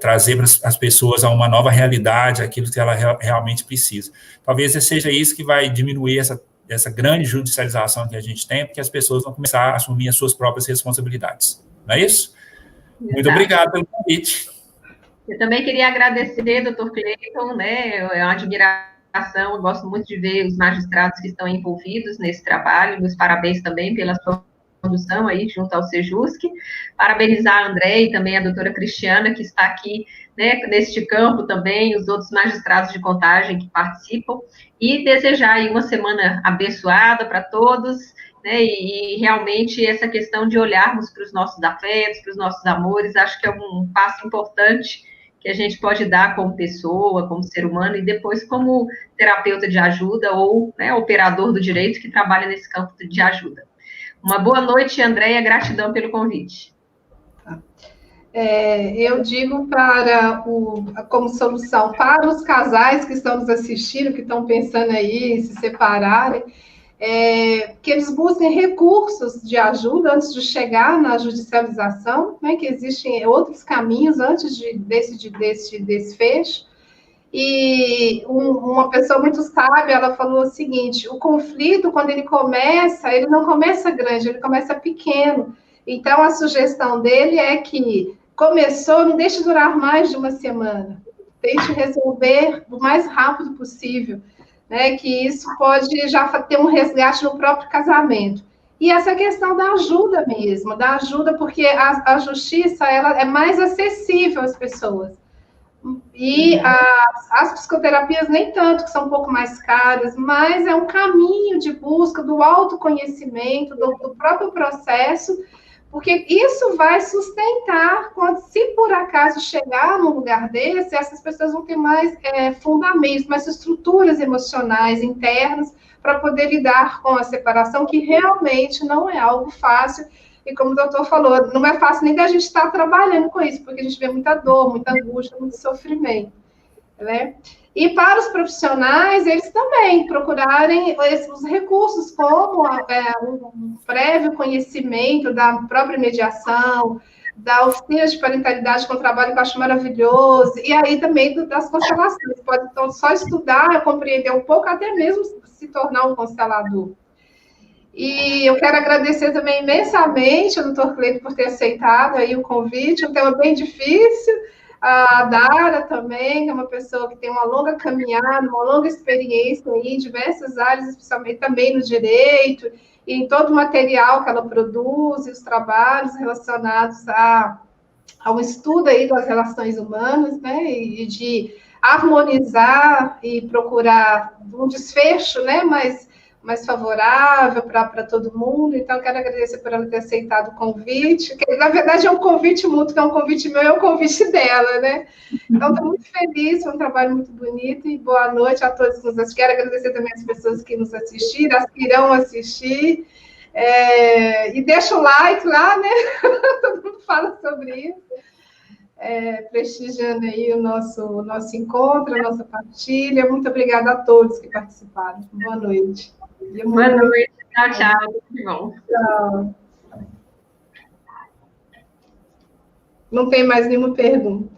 trazer as pessoas a uma nova realidade, aquilo que ela realmente precisa. Talvez seja isso que vai diminuir essa grande judicialização que a gente tem, porque as pessoas vão começar a assumir as suas próprias responsabilidades. Não é isso? Exato. Muito obrigado pelo convite. Eu também queria agradecer, doutor Cleiton, né? É uma admiração, eu gosto muito de ver os magistrados que estão envolvidos nesse trabalho, meus parabéns também pela sua condução aí junto ao Sejusc, parabenizar a André e também a doutora Cristiana, que está aqui, né, neste campo também, os outros magistrados de contagem que participam, e desejar aí uma semana abençoada para todos, né, e realmente essa questão de olharmos para os nossos afetos, para os nossos amores, acho que é um passo importante que a gente pode dar como pessoa, como ser humano, e depois como terapeuta de ajuda ou, né, operador do direito que trabalha nesse campo de ajuda. Uma boa noite, Andréia, gratidão pelo convite. Eu digo como solução para os casais que estão nos assistindo, que estão pensando aí em se separarem, que eles busquem recursos de ajuda antes de chegar na judicialização, né, que existem outros caminhos antes desse desfecho. E uma pessoa muito sábia, ela falou o seguinte: o conflito, quando ele não começa grande, ele começa pequeno. Então, a sugestão dele é que começou, não deixe durar mais de uma semana. Tente resolver o mais rápido possível, né? Que isso pode já ter um resgate no próprio casamento. E essa questão da ajuda mesmo, da ajuda, porque a justiça ela é mais acessível às pessoas. E as psicoterapias nem tanto, que são um pouco mais caras, mas é um caminho de busca do autoconhecimento, do próprio processo, porque isso vai sustentar, se por acaso chegar num lugar desse, essas pessoas vão ter mais fundamentos, mais estruturas emocionais internas para poder lidar com a separação, que realmente não é algo fácil. E como o doutor falou, não é fácil nem da gente estar trabalhando com isso, porque a gente vê muita dor, muita angústia, muito sofrimento, né? E para os profissionais, eles também procurarem os recursos, como um prévio conhecimento da própria mediação, da oficina de parentalidade, que é um trabalho que eu acho maravilhoso, e aí também das constelações. Pode então só estudar, compreender um pouco, até mesmo se tornar um constelador. E eu quero agradecer também imensamente ao doutor Cleito por ter aceitado aí o convite, um tema bem difícil, a Dara também, que é uma pessoa que tem uma longa caminhada, uma longa experiência aí em diversas áreas, especialmente também no direito, e em todo o material que ela produz, e os trabalhos relacionados ao estudo aí das relações humanas, né, e de harmonizar e procurar um desfecho, né, mais favorável para todo mundo. Então, quero agradecer por ela ter aceitado o convite, que na verdade é um convite mútuo, que é um convite meu e é um convite dela, né? Então, estou muito feliz, foi um trabalho muito bonito, e boa noite a todos que nos assistiram. Quero agradecer também as pessoas que nos assistiram, as que irão assistir, e deixa o like lá, né? Todo mundo fala sobre isso. Prestigiando aí o nosso encontro, a nossa partilha. Muito obrigada a todos que participaram. Boa noite. Boa noite. Tchau, tchau. Tudo bom. Tchau. Não tem mais nenhuma pergunta.